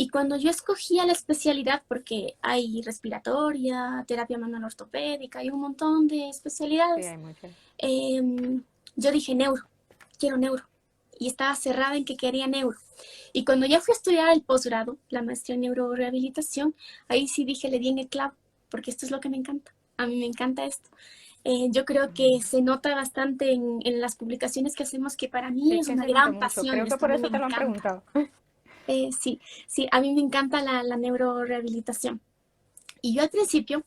Y cuando yo escogía la especialidad, porque hay respiratoria, terapia manual ortopédica, hay un montón de Sí, especialidades, hay muchas. yo dije quiero neuro. Y estaba cerrada en que quería neuro. Y cuando ya fui a estudiar el posgrado, la maestría en neurorehabilitación, ahí sí dije, le di en el clavo, porque esto es lo que me encanta. A mí me encanta esto. Yo creo que se nota bastante en las publicaciones que hacemos que para mí Sí, es que una se nota gran mucho. pasión Creo que esto, a por mí me eso te lo han encanta. preguntado. Sí, a mí me encanta la neurorehabilitación. Y yo al principio,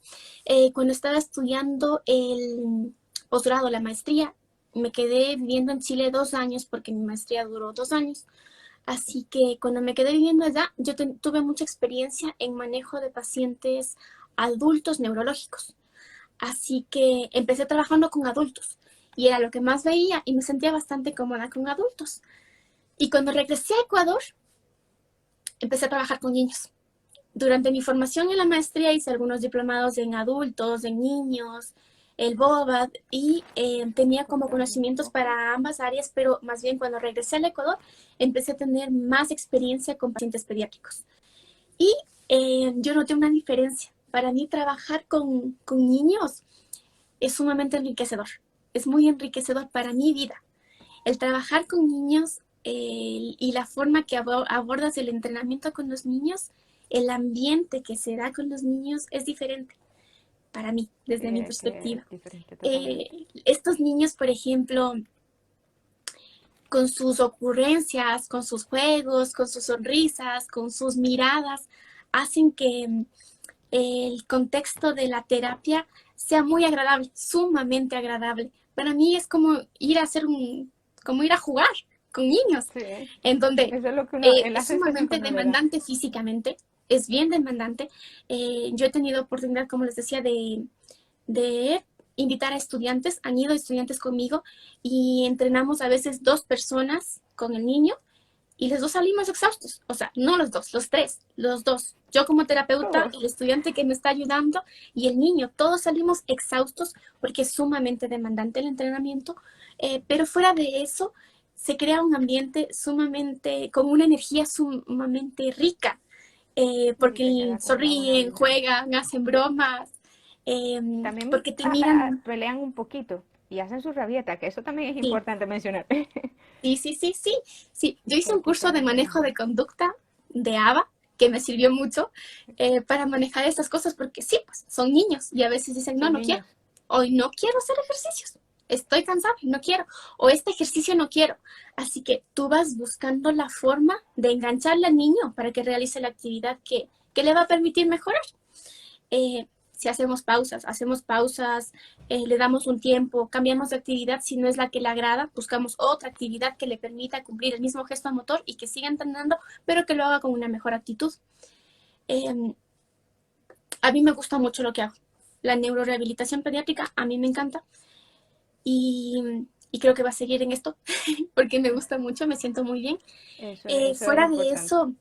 cuando estaba estudiando el posgrado, la maestría, me quedé viviendo en Chile 2 años porque mi maestría duró 2 años. Así que cuando me quedé viviendo allá, yo tuve mucha experiencia en manejo de pacientes adultos neurológicos. Así que empecé trabajando con adultos y era lo que más veía y me sentía bastante cómoda con adultos. Y cuando regresé a Ecuador, empecé a trabajar con niños. Durante mi formación en la maestría hice algunos diplomados en adultos, en niños, el BOVAD, y tenía como conocimientos para ambas áreas, pero más bien cuando regresé al Ecuador empecé a tener más experiencia con pacientes pediátricos. Y yo noté una diferencia. Para mí trabajar con niños es sumamente enriquecedor. Es muy enriquecedor para mi vida. El trabajar con niños y la forma que abordas el entrenamiento con los niños, el ambiente que se da con los niños es diferente para mí, Sí, desde mi es que perspectiva. es diferente totalmente. Estos niños, por ejemplo, con sus ocurrencias, con sus juegos, con sus sonrisas, con sus miradas, hacen que el contexto de la terapia sea muy agradable, sumamente agradable. Para mí es como ir a hacer como ir a jugar con niños, Sí, en donde eso es lo que uno, es la es sensación que sumamente uno le da. demandante físicamente, es bien demandante. Yo he tenido oportunidad, como les decía, de invitar a estudiantes, han ido estudiantes conmigo y entrenamos a veces 2 personas con el niño y los dos salimos exhaustos. O sea, no los dos, los tres, los dos. Yo como terapeuta, Todos. el estudiante que me está ayudando y el niño, todos salimos exhaustos porque es sumamente demandante el entrenamiento. Pero fuera de eso, se crea un ambiente sumamente, con una energía sumamente rica, Y te porque queda como una buena sonríen, vibra. juegan, hacen bromas, También porque te miran. pelean un poquito y hacen su rabieta, que eso también es Sí, importante mencionar. sí, sí, sí, sí, sí. Yo hice Que un curso de también pelean manejo mucho. de conducta de ABA que me sirvió mucho para manejar estas cosas porque sí, pues son niños y a veces dicen, no, Son no quiero. niños. Hoy no quiero hacer ejercicios. Estoy cansado y no quiero. O este ejercicio no quiero. Así que tú vas buscando la forma de engancharle al niño para que realice la actividad que le va a permitir mejorar. Si hacemos pausas, le damos un tiempo, cambiamos de actividad si no es la que le agrada, buscamos otra actividad que le permita cumplir el mismo gesto motor y que siga entrenando, pero que lo haga con una mejor actitud. Eh, a mí me gusta mucho lo que hago. La neurorehabilitación pediátrica a mí me encanta y creo que va a seguir en esto porque me gusta mucho, me siento muy bien. Eso es Fuera de importante. eso,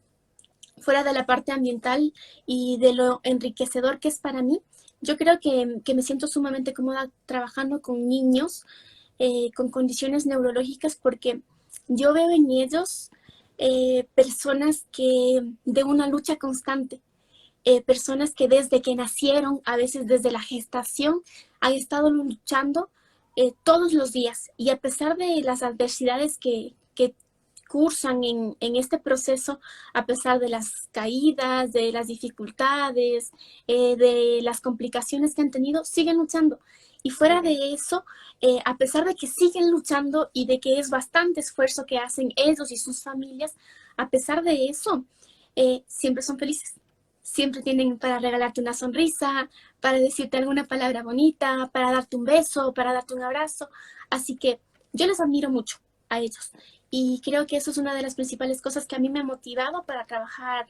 fuera de la parte ambiental y de lo enriquecedor que es para mí, yo creo que me siento sumamente cómoda trabajando con niños con condiciones neurológicas porque yo veo en ellos personas que de una lucha constante, personas que desde que nacieron, a veces desde la gestación, han estado luchando todos los días y a pesar de las adversidades que cursan en este proceso, a pesar de las caídas, de las dificultades, de las complicaciones que han tenido, siguen luchando. Y fuera Sí. de eso, a pesar de que siguen luchando y de que es bastante esfuerzo que hacen ellos y sus familias, a pesar de eso, siempre son felices. Siempre tienen para regalarte una sonrisa, para decirte alguna palabra bonita, para darte un beso, para darte un abrazo. Así que yo les admiro mucho a ellos. Y creo que eso es una de las principales cosas que a mí me ha motivado para trabajar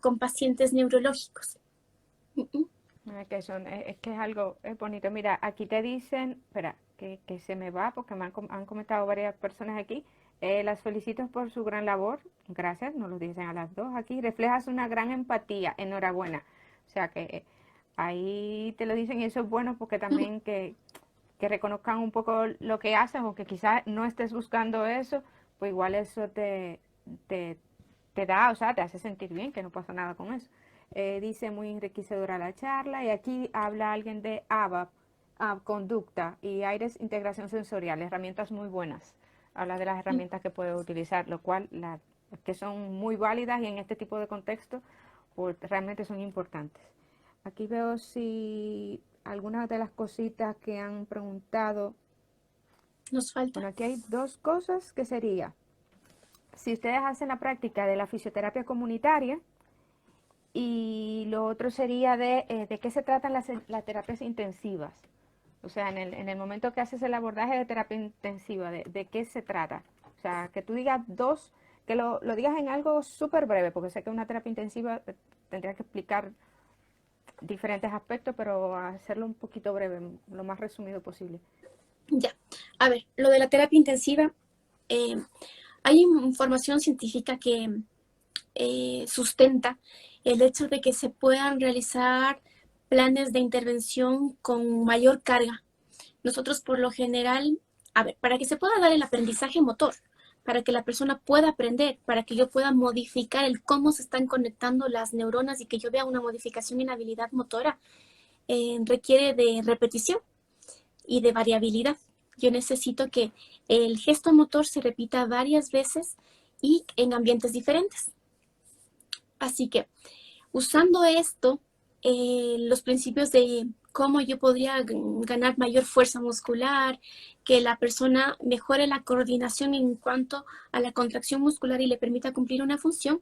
con pacientes neurológicos. Mm, mm. Que son, es que es algo es bonito. Mira, aquí te dicen, espera, que se me va porque han comentado varias personas aquí. Las felicito por su gran labor. Gracias, nos lo dicen a las dos aquí. Reflejas una gran empatía. Enhorabuena. O sea que ahí te lo dicen y eso es bueno porque también que reconozcan un poco lo que hacen o que quizás no estés buscando eso, pues igual eso te, te da, o sea, te hace sentir bien, que no pasa nada con eso. Dice muy enriquecedora la charla y aquí habla alguien de ABA, conducta y AIRES, integración sensorial, herramientas muy buenas. Habla de las herramientas que puede utilizar, lo cual que son muy válidas y en este tipo de contexto pues, realmente son importantes. Aquí veo si algunas de las cositas que han preguntado. Nos falta. Bueno, aquí hay dos cosas que sería, si ustedes hacen la práctica de la fisioterapia comunitaria y lo otro sería de qué se tratan las terapias intensivas. O sea, en el momento que haces el abordaje de terapia intensiva, de qué se trata. O sea, que tú digas dos que lo digas en algo súper breve, porque sé que una terapia intensiva tendría que explicar diferentes aspectos, pero hacerlo un poquito breve, lo más resumido posible. Ya, a ver, lo de la terapia intensiva, eh, hay información científica que sustenta el hecho de que se puedan realizar planes de intervención con mayor carga. Nosotros por lo general, a ver, para que se pueda dar el aprendizaje motor, para que la persona pueda aprender, para que yo pueda modificar el cómo se están conectando las neuronas y que yo vea una modificación en la habilidad motora, requiere de repetición y de variabilidad. Yo necesito que el gesto motor se repita varias veces y en ambientes diferentes. Así que usando esto, los principios de cómo yo podría ganar mayor fuerza muscular, que la persona mejore la coordinación en cuanto a la contracción muscular y le permita cumplir una función,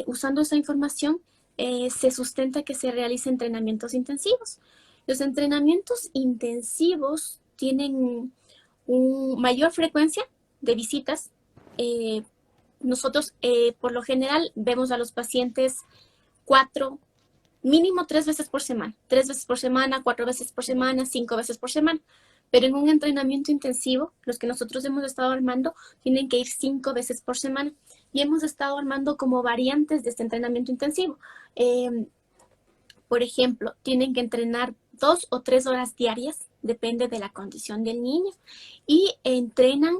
usando esa información, se sustenta que se realicen entrenamientos intensivos. Los entrenamientos intensivos tienen una mayor frecuencia de visitas. Nosotros, por lo general, vemos a los pacientes 4, mínimo 3 veces por semana. 3 veces por semana, 4 veces por semana, 5 veces por semana. Pero en un entrenamiento intensivo, los que nosotros hemos estado armando, tienen que ir 5 veces por semana. Y hemos estado armando como variantes de este entrenamiento intensivo. Por ejemplo, tienen que entrenar 2 o 3 horas diarias, depende de la condición del niño, y entrenan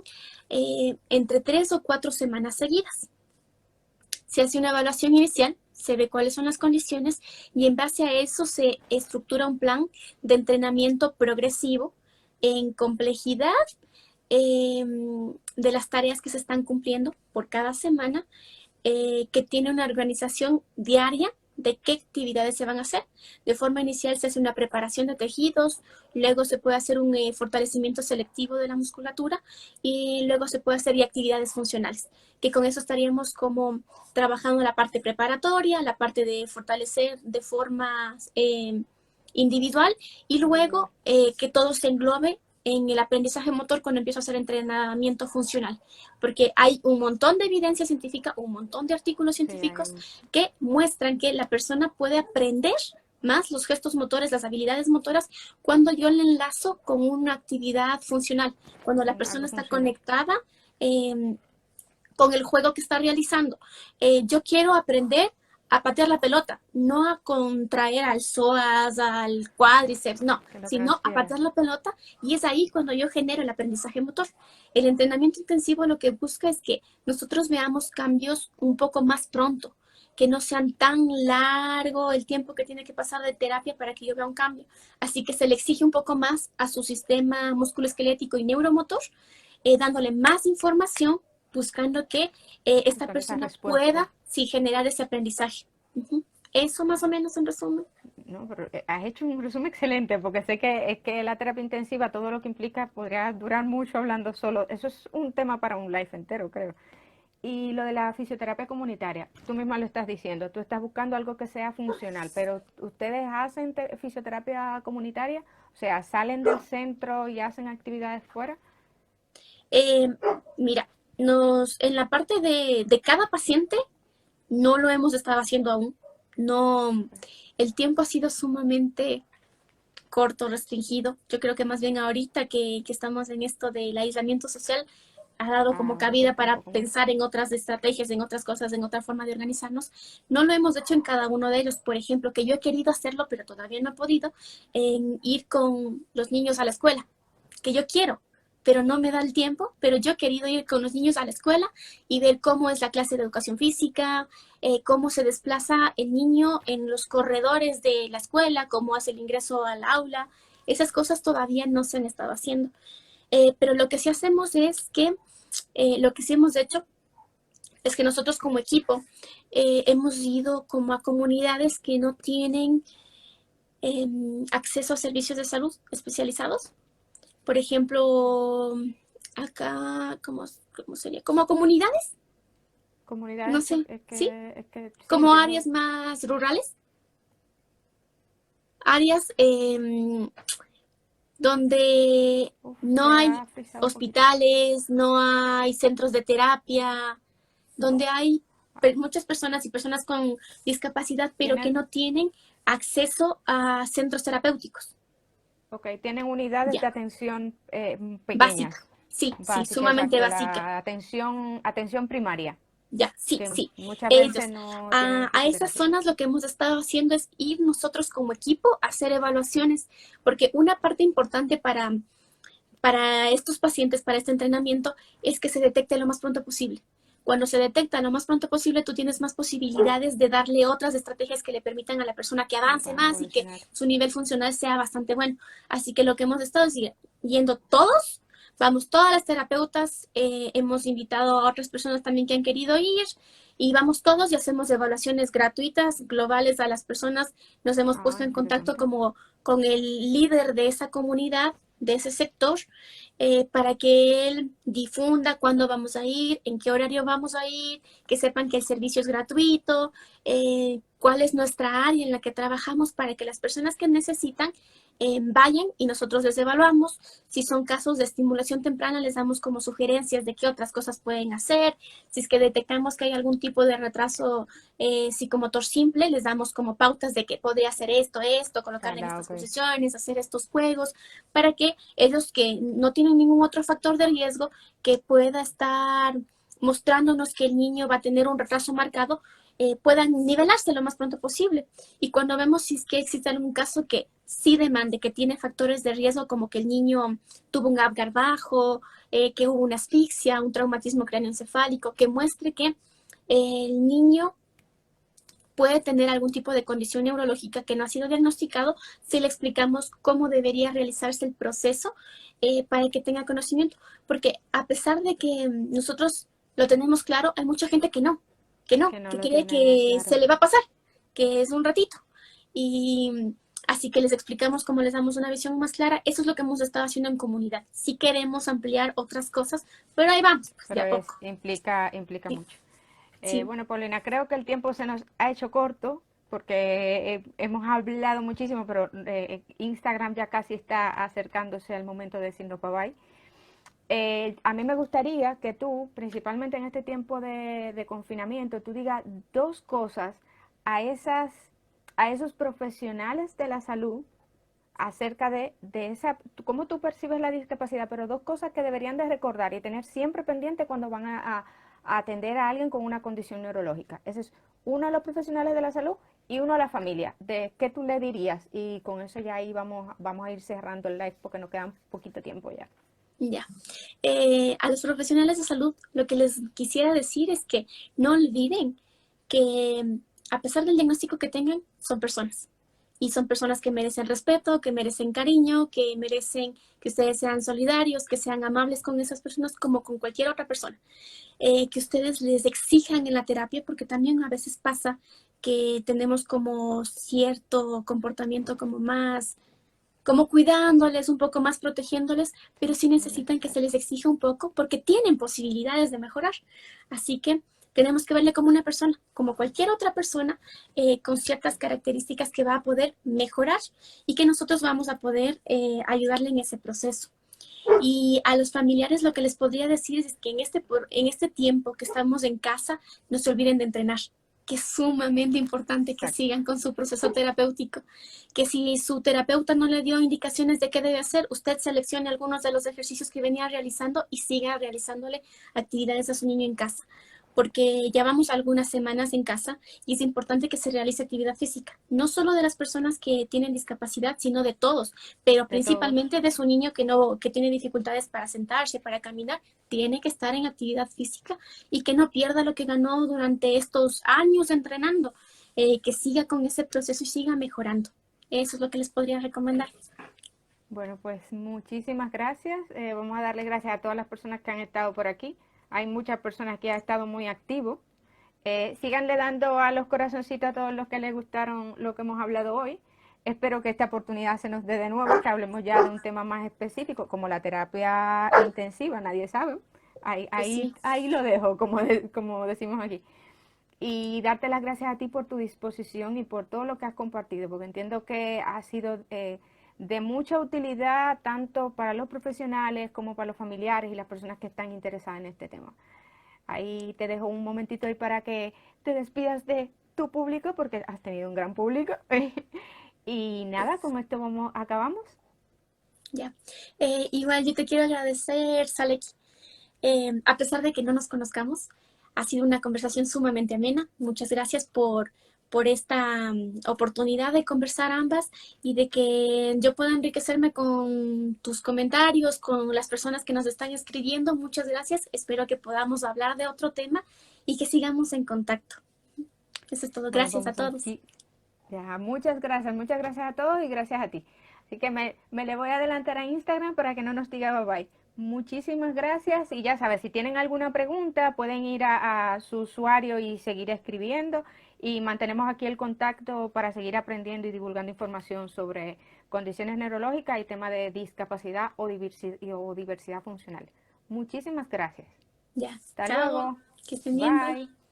entre 3 o 4 semanas seguidas. Se hace una evaluación inicial, se ve cuáles son las condiciones y en base a eso se estructura un plan de entrenamiento progresivo en complejidad de las tareas que se están cumpliendo por cada semana, que tiene una organización diaria de qué actividades se van a hacer. De forma inicial se hace una preparación de tejidos, luego se puede hacer un fortalecimiento selectivo de la musculatura y luego se puede hacer actividades funcionales, que con eso estaríamos como trabajando la parte preparatoria, la parte de fortalecer de forma individual y luego que todo se englobe en el aprendizaje motor cuando empiezo a hacer entrenamiento funcional, porque hay un montón de evidencia científica, un montón de artículos científicos que muestran que la persona puede aprender más los gestos motores, las habilidades motoras, cuando yo le enlazo con una actividad funcional, cuando la persona está conectada con el juego que está realizando. Yo quiero aprender a patear la pelota, no a contraer al psoas, al cuádriceps, no, sino a patear la pelota, y es ahí cuando yo genero el aprendizaje motor. El entrenamiento intensivo lo que busca es que nosotros veamos cambios un poco más pronto, que no sean tan largo el tiempo que tiene que pasar de terapia para que yo vea un cambio. Así que se le exige un poco más a su sistema musculoesquelético y neuromotor, dándole más información, buscando que esta persona pueda generar ese aprendizaje. Eso más o menos en resumen. No, pero has hecho un resumen excelente, porque sé que es que la terapia intensiva, todo lo que implica, podría durar mucho hablando solo. Eso es un tema para un live entero, creo. Y lo de la fisioterapia comunitaria, tú misma lo estás diciendo, tú estás buscando algo que sea funcional, pero ¿ustedes hacen fisioterapia comunitaria? O sea, ¿salen del centro y hacen actividades fuera? Mira, en la parte de cada paciente no lo hemos estado haciendo aún. No, el tiempo ha sido sumamente corto, restringido. Yo creo que más bien ahorita que estamos en esto del aislamiento social, ha dado como cabida para pensar en otras estrategias, en otras cosas, en otra forma de organizarnos. No lo hemos hecho en cada uno de ellos. Por ejemplo, que yo he querido hacerlo, pero todavía no he podido, en ir con los niños a la escuela, que yo quiero, pero no me da el tiempo, pero yo he querido ir con los niños a la escuela y ver cómo es la clase de educación física, cómo se desplaza el niño en los corredores de la escuela, cómo hace el ingreso al aula. Esas cosas todavía no se han estado haciendo. Pero lo que sí hacemos es que, lo que sí hemos hecho es que nosotros como equipo hemos ido como a comunidades que no tienen acceso a servicios de salud especializados. Por ejemplo, acá, ¿cómo sería? Como comunidades. Comunidades, no sé, ¿sí? Sí, como áreas más rurales. Áreas donde no hay hospitales, no hay centros de terapia, donde hay muchas personas y personas con discapacidad, pero que no tienen acceso a centros terapéuticos. Ok, tienen unidades de Ya, atención básica. pequeñas, Sí, sí, básicas, sumamente exacto, básica. la atención primaria, Ya, sí, que sí. muchas veces Ellos, no tienen a esas fisioterapia. zonas lo que hemos estado haciendo es ir nosotros como equipo a hacer evaluaciones, porque una parte importante para estos pacientes, para este entrenamiento, es que se detecte lo más pronto posible. Cuando se detecta lo más pronto posible, tú tienes más posibilidades de darle otras estrategias que le permitan a la persona que avance Para más y que evolucionar. su nivel funcional sea bastante bueno. Así que lo que hemos estado yendo todos, vamos todas las terapeutas, hemos invitado a otras personas también que han querido ir y vamos todos y hacemos evaluaciones gratuitas, globales a las personas. Nos hemos Ah, puesto en contacto interesante. como con el líder de esa comunidad, de ese sector, para que él difunda cuándo vamos a ir, en qué horario vamos a ir, que sepan que el servicio es gratuito, cuál es nuestra área en la que trabajamos para que las personas que necesitan vayan y nosotros les evaluamos. Si son casos de estimulación temprana, les damos como sugerencias de qué otras cosas pueden hacer. Si es que detectamos que hay algún tipo de retraso psicomotor simple, les damos como pautas de que podría hacer esto, colocarle en Sala, estas ok. posiciones, hacer estos juegos, para que ellos que no tienen ningún otro factor de riesgo que pueda estar mostrándonos que el niño va a tener un retraso marcado, puedan nivelarse lo más pronto posible. Y cuando vemos si es que existe algún caso que sí demande, que tiene factores de riesgo como que el niño tuvo un Apgar bajo, que hubo una asfixia, un traumatismo cráneoencefálico, que muestre que el niño puede tener algún tipo de condición neurológica que no ha sido diagnosticado, si le explicamos cómo debería realizarse el proceso para que tenga conocimiento. Porque a pesar de que nosotros lo tenemos claro, hay mucha gente Que no que lo cree tiene que se claro. le va a pasar, que es un ratito. Y así que les explicamos cómo les damos una visión más clara. Eso es lo que hemos estado haciendo en comunidad. Sí queremos ampliar otras cosas, pero ahí vamos, pues, de Pero a poco. implica Sí, mucho. sí. Bueno, Paulina, creo que el tiempo se nos ha hecho corto porque hemos hablado muchísimo, pero Instagram ya casi está acercándose al momento de decirnos bye bye. A mí me gustaría que tú, principalmente en este tiempo de confinamiento, tú digas dos cosas a a esos profesionales de la salud acerca de esa, cómo tú percibes la discapacidad, pero dos cosas que deberían de recordar y tener siempre pendiente cuando van a atender a alguien con una condición neurológica. Ese es uno a los profesionales de la salud y uno a la familia. ¿De qué tú le dirías? Y con eso ya ahí vamos a ir cerrando el live porque nos queda poquito tiempo ya. Ya. A los profesionales de salud, lo que les quisiera decir es que no olviden que a pesar del diagnóstico que tengan, son personas. Y son personas que merecen respeto, que merecen cariño, que merecen que ustedes sean solidarios, que sean amables con esas personas como con cualquier otra persona. Que ustedes les exijan en la terapia, porque también a veces pasa que tenemos como cierto comportamiento como más como cuidándoles, un poco más protegiéndoles, pero sí necesitan que se les exija un poco porque tienen posibilidades de mejorar. Así que tenemos que verle como una persona, como cualquier otra persona, con ciertas características que va a poder mejorar y que nosotros vamos a poder ayudarle en ese proceso. Y a los familiares lo que les podría decir es que en este tiempo que estamos en casa, no se olviden de entrenar, que es sumamente importante que Exacto. sigan con su proceso terapéutico, que si su terapeuta no le dio indicaciones de qué debe hacer, usted seleccione algunos de los ejercicios que venía realizando y siga realizándole actividades a su niño en casa, porque ya vamos algunas semanas en casa y es importante que se realice actividad física, no solo de las personas que tienen discapacidad, sino de todos, pero De todos. principalmente de su niño que no que tiene dificultades para sentarse, para caminar, tiene que estar en actividad física y que no pierda lo que ganó durante estos años entrenando, que siga con ese proceso y siga mejorando. Eso es lo que les podría recomendar. Bueno, pues muchísimas gracias. Vamos a darle gracias a todas las personas que han estado por aquí. Hay muchas personas que han estado muy activos. Síganle dando a los corazoncitos a todos los que les gustaron lo que hemos hablado hoy. Espero que esta oportunidad se nos dé de nuevo, que hablemos ya de un tema más específico, como la terapia intensiva, nadie sabe. Pues sí, Ahí lo dejo, como decimos aquí. Y darte las gracias a ti por tu disposición y por todo lo que has compartido, porque entiendo que ha sido de mucha utilidad tanto para los profesionales como para los familiares y las personas que están interesadas en este tema. Ahí te dejo un momentito ahí para que te despidas de tu público porque has tenido un gran público. Y nada, con esto acabamos. Ya. Igual yo te quiero agradecer, Saleki. A pesar de que no nos conozcamos, ha sido una conversación sumamente amena. Muchas gracias por esta oportunidad de conversar ambas y de que yo pueda enriquecerme con tus comentarios, con las personas que nos están escribiendo. Muchas gracias. Espero que podamos hablar de otro tema y que sigamos en contacto. Eso es todo. Bueno, Gracias a todos. ya, muchas gracias a todos y gracias a ti. Así que me le voy a adelantar a Instagram para que no nos diga bye bye. Muchísimas gracias y ya sabes, si tienen alguna pregunta pueden ir a su usuario y seguir escribiendo y mantenemos aquí el contacto para seguir aprendiendo y divulgando información sobre condiciones neurológicas y temas de discapacidad o diversidad funcional. Muchísimas gracias. Ya. Hasta Chao. luego. Que estén bien. Bye. Bye.